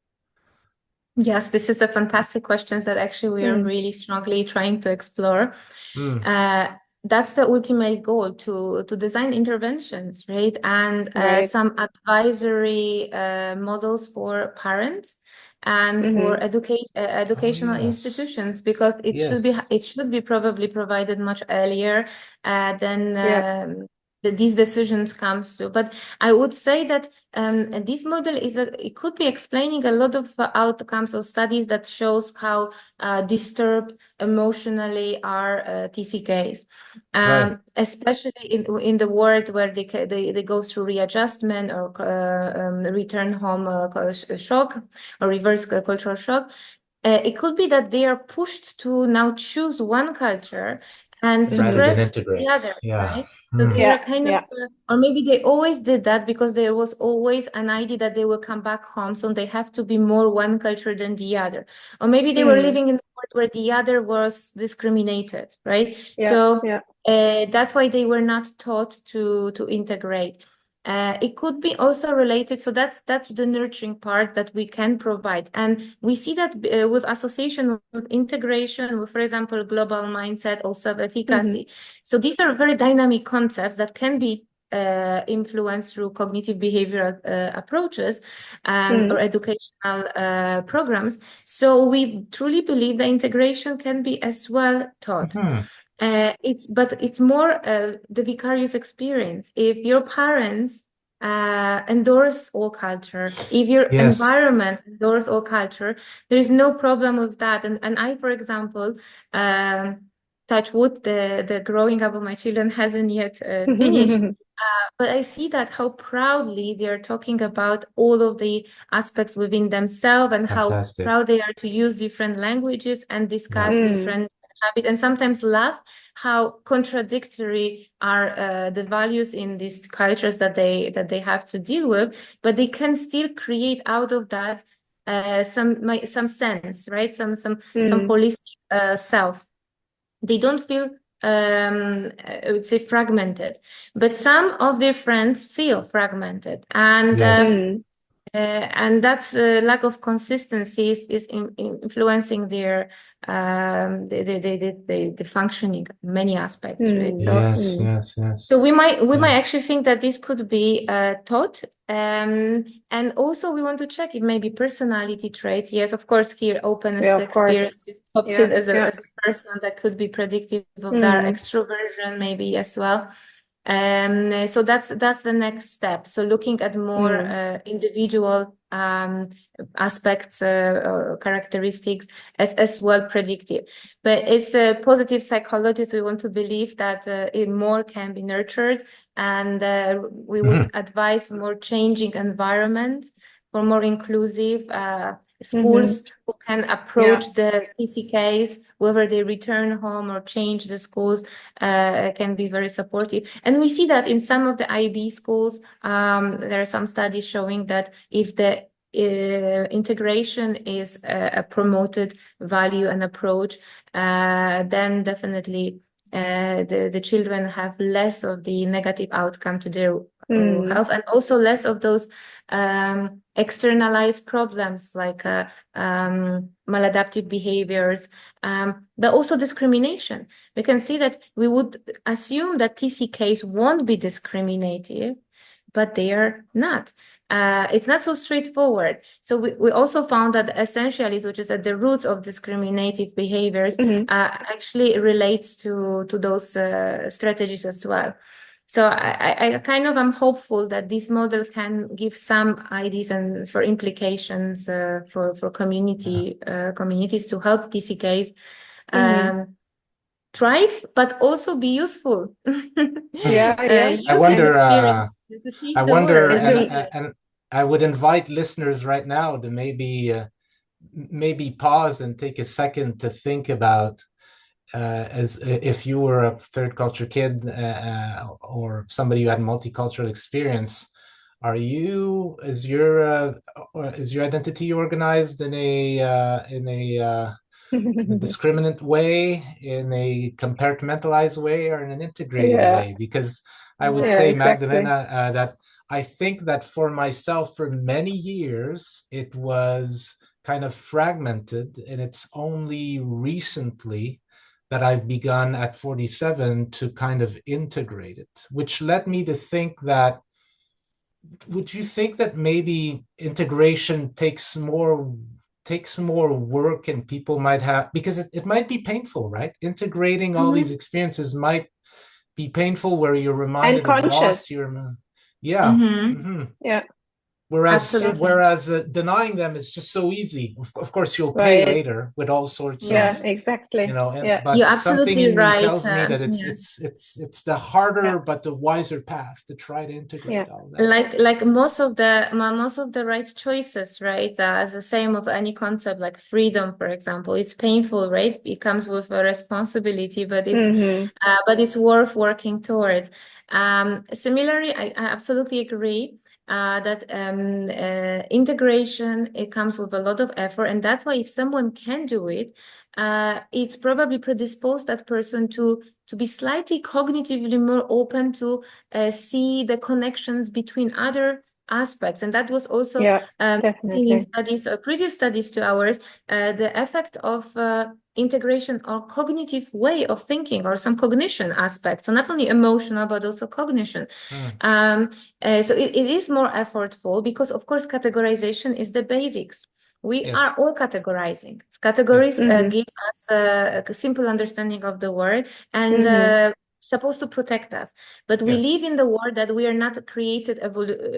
Yes, this is a fantastic question that actually we are really strongly trying to explore. That's the ultimate goal, to design interventions, right? And some advisory models for parents and for educational institutions, because it should be probably provided much earlier than these decisions comes to. But I would say that this model it could be explaining a lot of outcomes of studies that shows how disturbed emotionally are TCKs, especially in the world where they go through readjustment or return home shock or reverse cultural shock. It could be that they are pushed to now choose one culture and suppress the other, right? So they are kind of, or maybe they always did that because there was always an idea that they will come back home, so they have to be more one culture than the other. Or maybe they were living in a world where the other was discriminated, right? That's why they were not taught to integrate. It could be also related, so that's the nurturing part that we can provide, and we see that with association with integration, with, for example, global mindset or self-efficacy. So these are very dynamic concepts that can be influenced through cognitive behavioral approaches or educational programs. So we truly believe that integration can be as well taught. It's more the vicarious experience. If your parents endorse all culture, if your environment endorse all culture, there is no problem with that. And I, for example, touch wood, the growing up of my children hasn't yet finished. But I see that how proudly they are talking about all of the aspects within themselves and how proud they are to use different languages and discuss different habits, and sometimes laugh how contradictory are the values in these cultures that they have to deal with, but they can still create out of that some sense, right? Some holistic self. They don't feel I would say fragmented, but some of their friends feel fragmented, and that's lack of consistency is influencing their the functioning in many aspects, right? So we might actually think that this could be taught, and also we want to check if maybe personality traits. Yes, of course, here openness to experiences pops in as a person that could be predictive of their extroversion maybe as well. So that's the next step. So looking at more individual aspects or characteristics as well predictive. But it's a positive psychologist. We want to believe that it more can be nurtured, and we would advise more changing environment for more inclusive schools who can approach the TCKs, whether they return home or change the schools, can be very supportive. And we see that in some of the IB schools, there are some studies showing that if the integration is a promoted value and approach, then definitely the children have less of the negative outcome to their health, and also less of those externalized problems like maladaptive behaviors, but also discrimination. We can see that we would assume that TCKs won't be discriminative, but they are not. It's not so straightforward. So we also found that essentialism, which is at the roots of discriminative behaviors, actually relates to those strategies as well. So I kind of am hopeful that this model can give some ideas and for implications for communities to help TCKs thrive, but also be useful. I wonder, I would invite listeners right now to maybe pause and take a second to think about, as if you were a third culture kid or somebody who had multicultural experience, is your identity organized in a discriminant way, in a compartmentalized way, or in an integrated way? Because I would say, exactly. Magdalena, that I think that for myself, for many years, it was kind of fragmented, and it's only recently that I've begun at 47 to kind of integrate it, which led me to think that, would you think that maybe integration takes more work, and people might have, because it might be painful, right? Integrating all these experiences might be painful, where you're reminded of loss. Yeah. Yeah. Whereas denying them is just so easy. Of course, you'll pay later with all sorts of, exactly. but You're something absolutely in me right. tells me that it's the harder but the wiser path to try to integrate all that. Like most of the right choices, right? As the same of any concept, like freedom, for example, it's painful, right? It comes with a responsibility, but it's worth working towards. Similarly, I absolutely agree. That integration, it comes with a lot of effort, and that's why if someone can do it, it's probably predisposed that person to be slightly cognitively more open to see the connections between other aspects. And that was also seen in studies, previous studies to ours, the effect of integration or cognitive way of thinking, or some cognition aspects, so not only emotional but also cognition. So it is more effortful, because of course categorization is the basics. We are all categorizing. Categories gives us a simple understanding of the world, and supposed to protect us. But we live in the world that we are not created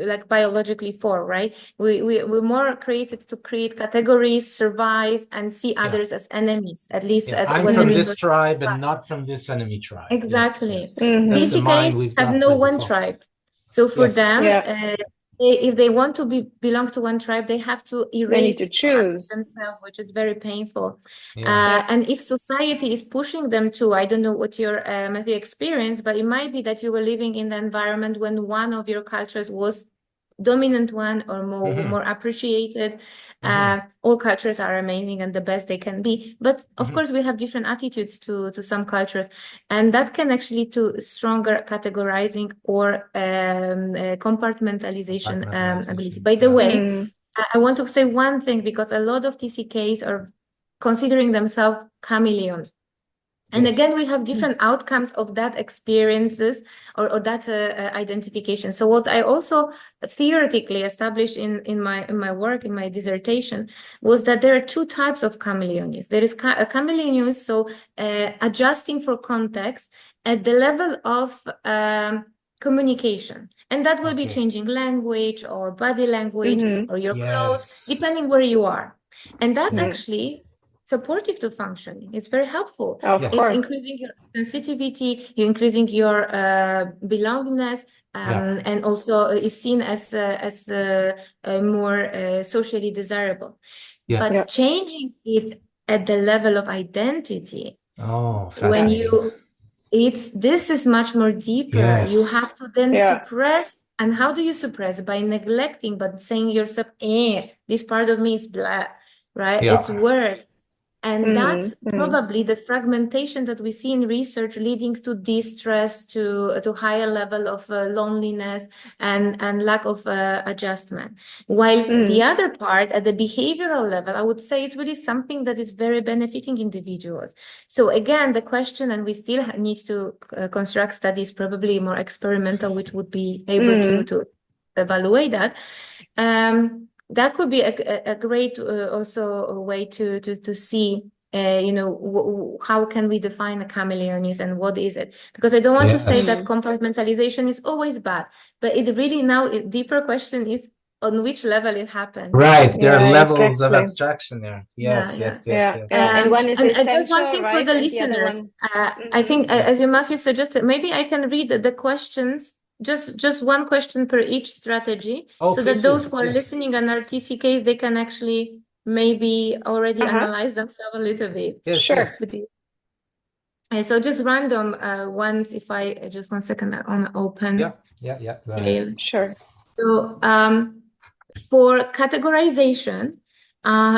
like biologically for, right? We're more created to create categories, survive, and see others as enemies, at least. I'm from this tribe and not from this enemy tribe. Exactly. That's the mind we've got. Have no one tribe. So for them, if they want to belong to one tribe, they have to erase to choose themselves, which is very painful. And if society is pushing them to, I don't know what your Matthew experience, but it might be that you were living in the environment when one of your cultures was dominant one, or more appreciated. All cultures are amazing and the best they can be, but of course we have different attitudes to some cultures, and that can actually to stronger categorizing or compartmentalization ability. By the way, I want to say one thing, because a lot of TCKs are considering themselves chameleons. And again, we have different outcomes of that experiences or that identification. So what I also theoretically established in my work, in my dissertation, was that there are two types of chameleons. There is a chameleon, so adjusting for context at the level of communication, and that will be changing language or body language or your clothes, depending where you are. And that's actually supportive to functioning. It's very helpful. It's increasing your sensitivity, you're increasing your belongingness, and also is seen as more socially desirable. But changing it at the level of identity, when this is much more deeper. You have to then suppress. And how do you suppress? By neglecting, but saying yourself, this part of me is blah, right? It's worse. And that's probably the fragmentation that we see in research, leading to distress, to higher level of loneliness and lack of adjustment. While the other part, at the behavioral level, I would say it's really something that is very benefiting individuals. So again, the question, and we still need to construct studies, probably more experimental, which would be able to evaluate that. That could be a great also a way to see, how can we define a chameleonism and what is it? Because I don't want to say that compartmentalization is always bad, but it really now a deeper question is on which level it happened. Right, there are levels of abstraction there. Yes. And one is essential, just one thing for the listeners. I think, as you Matthew suggested, maybe I can read the questions just one question per each strategy, Oh, so that please those do. who are Yes. listening and are TCKs, they can actually maybe already analyze themselves a little bit. Yes, Sure. yes. So just random ones, if I just 1 second, I want to open. Yeah. Go ahead. Sure. So for categorization,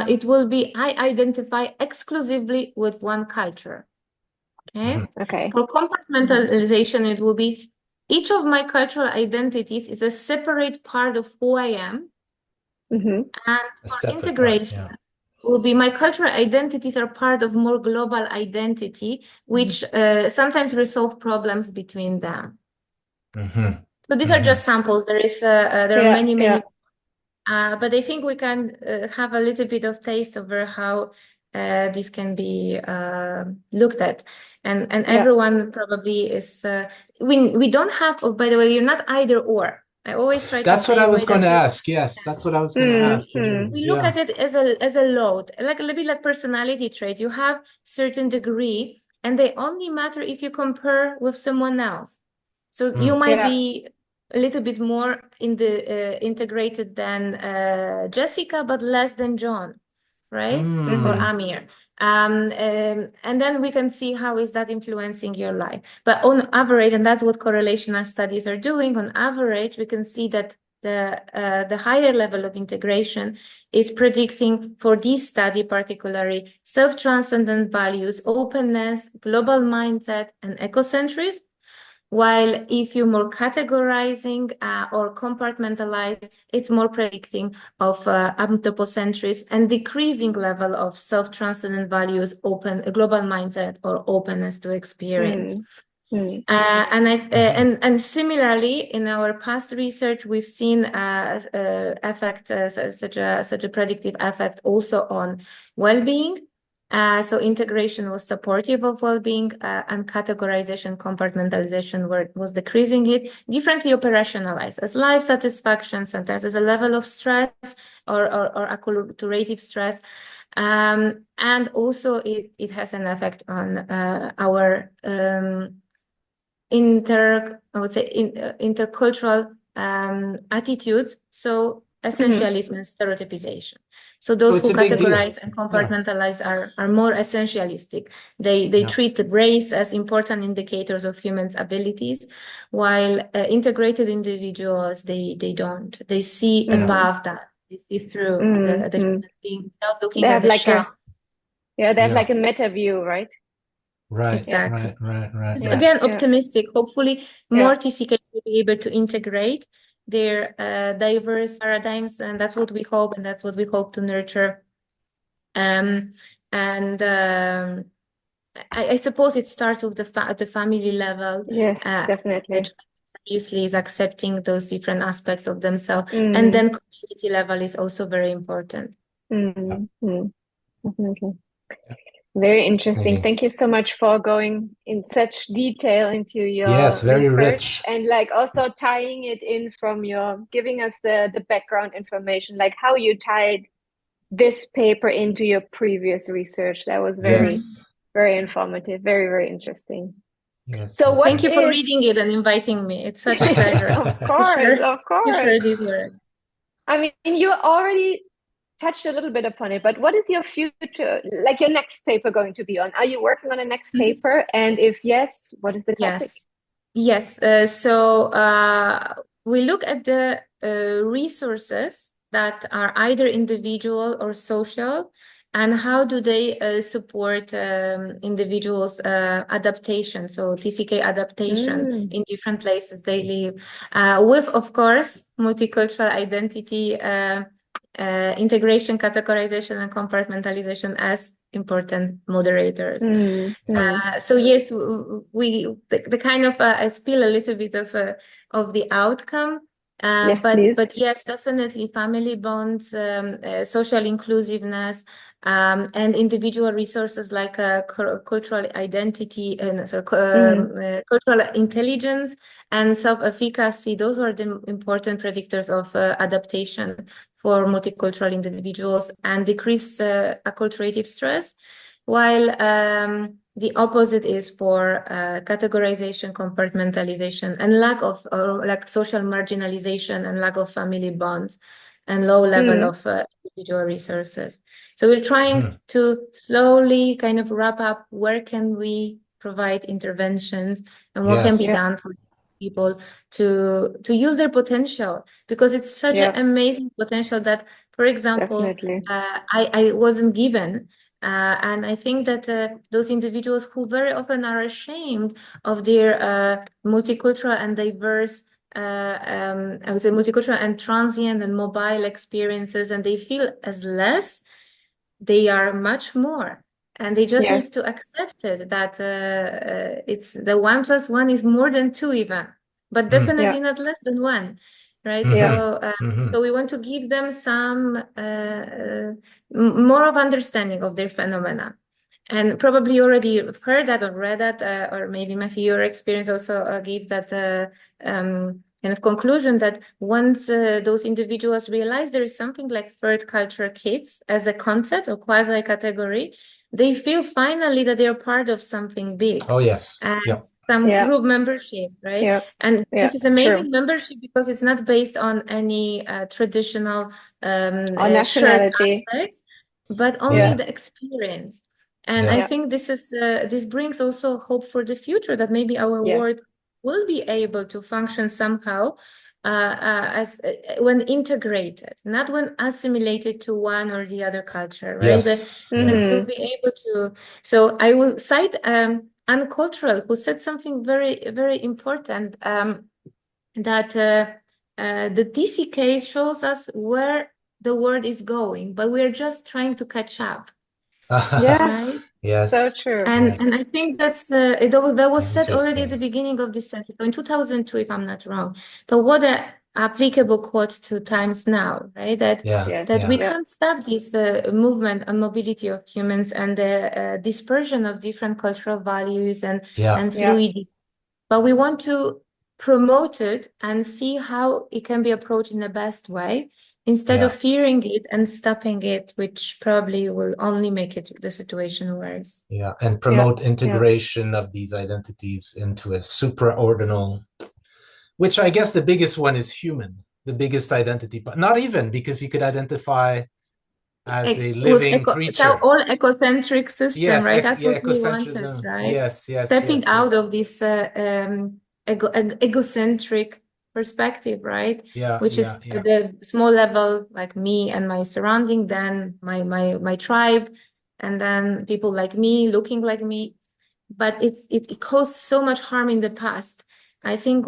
it will be I identify exclusively with one culture. Okay. Okay. For compartmentalization, it will be each of my cultural identities is a separate part of who I am. And for integration, will be my cultural identities are part of more global identity, which sometimes resolve problems between them. So these are just samples. There are many. But I think we can have a little bit of taste over how this can be looked at, and everyone probably is. We don't have. Oh, by the way, you're not either or. I always try to. That's what I was going to ask. Yes, that's what I was going to ask. We look at it as a load, like a little bit like personality trait. You have certain degree, and they only matter if you compare with someone else. So you might be a little bit more in the integrated than Jessica, but less than John, right? Or Amir. And then we can see how is that influencing your life. But on average, and that's what correlational studies are doing, on average, we can see that the higher level of integration is predicting for this study particularly self-transcendent values, openness, global mindset, and ecocentrism. While if you're more categorizing or compartmentalize, it's more predicting of anthropocentrism and decreasing level of self-transcendent values, global mindset, or openness to experience. And similarly, in our past research, we've seen effect such a predictive effect also on well-being. So integration was supportive of well-being, and categorization, compartmentalization was decreasing it, differently operationalized as life satisfaction, sometimes as a level of stress or acculturative stress. And also it has an effect on our intercultural attitudes. So essentialism and stereotypization. So those who categorize and compartmentalize are more essentialistic. They treat the race as important indicators of humans' abilities, while integrated individuals, they don't. They see above that. They see through the human being without looking at the shell. They have like a meta view, right? Right. Exactly. Right. It's again optimistic. Hopefully, more TCKs will be able to integrate their diverse paradigms, and that's what we hope, and that's what we hope to nurture. I suppose it starts with at the family level. Yes, definitely. Obviously, is accepting those different aspects of themselves, and then community level is also very important. Definitely. Very interesting. Thank you so much for going in such detail into your very research rich. And like also tying it in from giving us the background information, like how you tied this paper into your previous research. That was very informative, very, very interesting. Yes. So thank you for reading it and inviting me. It's such a pleasure. Of course. To share this work. I mean, you already touched a little bit upon it, but what is your future, like your next paper going to be on? Are you working on a next paper? And if yes, what is the topic? Yes. So we look at the resources that are either individual or social, and how do they support individuals' adaptation, so TCK adaptation in different places they live, with, of course, multicultural identity, integration, categorization, and compartmentalization as important moderators. So yes, we the kind of I spill a little bit of the outcome. But yes, definitely family bonds, social inclusiveness, and individual resources like cultural identity and cultural intelligence and self-efficacy. Those are the important predictors of adaptation for multicultural individuals and decrease acculturative stress. While the opposite is for categorization, compartmentalisation, and lack of like social marginalization and lack of family bonds and low level of individual resources. So we're trying to slowly kind of wrap up where can we provide interventions and what can be done for people to use their potential, because it's such an amazing potential that, for example, I wasn't given. And I think that those individuals who very often are ashamed of their multicultural and diverse, I would say multicultural and transient and mobile experiences, and they feel as less, they are much more. And they just need to accept it, that it's the 1 + 1 is more than 2 even, but definitely not less than 1. Right. So we want to give them some more of understanding of their phenomena. And probably you already heard that or read that, or maybe Matthew, your experience also gave that kind of conclusion that once those individuals realize there is something like third culture kids as a concept or quasi category, they feel finally that they're part of something big. Oh, yes. And some group membership, right? And this is amazing membership because it's not based on any traditional or nationality, aspects, but only the experience. And I think this is this brings also hope for the future, that maybe our world will be able to function somehow as when integrated, not when assimilated to one or the other culture, right? We'll be able to. So I will cite Uncultural, who said something very, very important, that the TCK shows us where the world is going, but we're just trying to catch up. Right? Yes. So true. And I think that's that was said already at the beginning of this century, in 2002, if I'm not wrong. But what an applicable quote to times now, right? That we can't stop this movement and mobility of humans and the dispersion of different cultural values and fluidity. But we want to promote it and see how it can be approached in the best way, instead of fearing it and stopping it, which probably will only make the situation worse. Yeah, and promote integration of these identities into a supraordinal, which I guess the biggest one is human, the biggest identity, but not even, because you could identify as a living creature. It's our all ecocentric system, right? That's what we wanted, right? Yes, Stepping out of this egocentric perspective, right? Which is at the small level, like me and my surrounding, then my tribe, and then people like me, looking like me. But it caused so much harm in the past. I think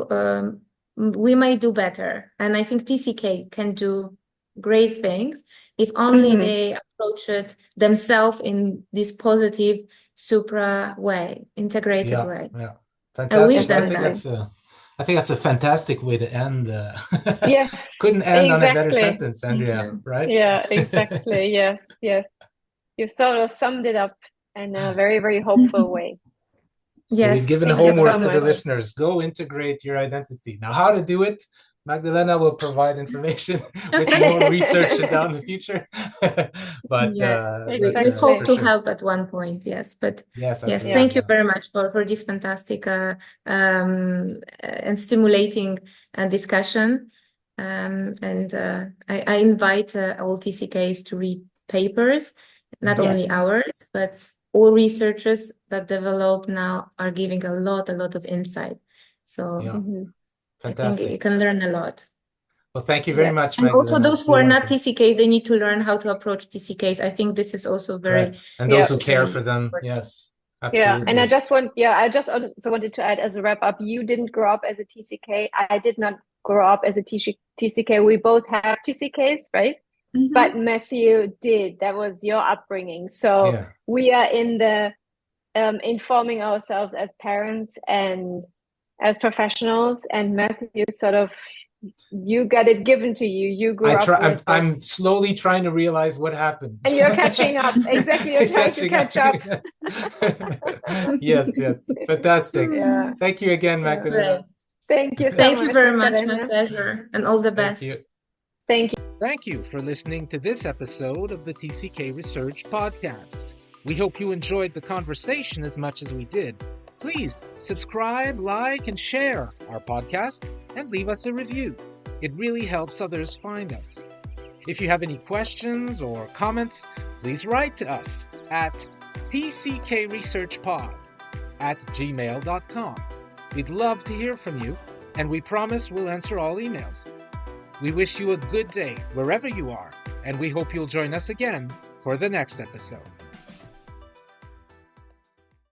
we might do better, and I think TCK can do great things if only they approach it themselves in this positive supra way, integrated way. Yeah, fantastic. I think that's a fantastic way to end. Yes, couldn't end on a better sentence, Andrea. Right? Yeah, exactly. Yes. You sort of summed it up in a very, very hopeful way. So we've given homework to the listeners. Go integrate your identity. Now, how to do it, Magdalena will provide information. We will research it down in the future. But we hope to help at one point. Yes, but thank you very much for this fantastic and stimulating discussion. And I invite all TCKs to read papers, not only ours, but all researchers that develop now are giving a lot of insight. So I think you can learn a lot. Well, thank you very much, and Magdalena. Also those who are not TCKs, they need to learn how to approach TCKs. I think this is also very and those who care for them. Yes, absolutely. And I just also wanted to add as a wrap up, you didn't grow up as a TCK. I did not grow up as a TCK. We both have TCKs, right? But Matthew did. That was your upbringing. So we are in the informing ourselves as parents and as professionals, and Matthew sort of, you got it given to you. You grew up with I'm slowly trying to realize what happened. And you're catching up. Exactly. You're trying to catch up. Yes. Fantastic. Thank you again, Magdalena. Thank you so much. Thank you very much. My pleasure. And all the best. Thank you. Thank you for listening to this episode of the TCK Research Podcast. We hope you enjoyed the conversation as much as we did. Please subscribe, like, and share our podcast and leave us a review. It really helps others find us. If you have any questions or comments, please write to us at tckresearchpod@gmail.com. We'd love to hear from you, and we promise we'll answer all emails. We wish you a good day wherever you are, and we hope you'll join us again for the next episode.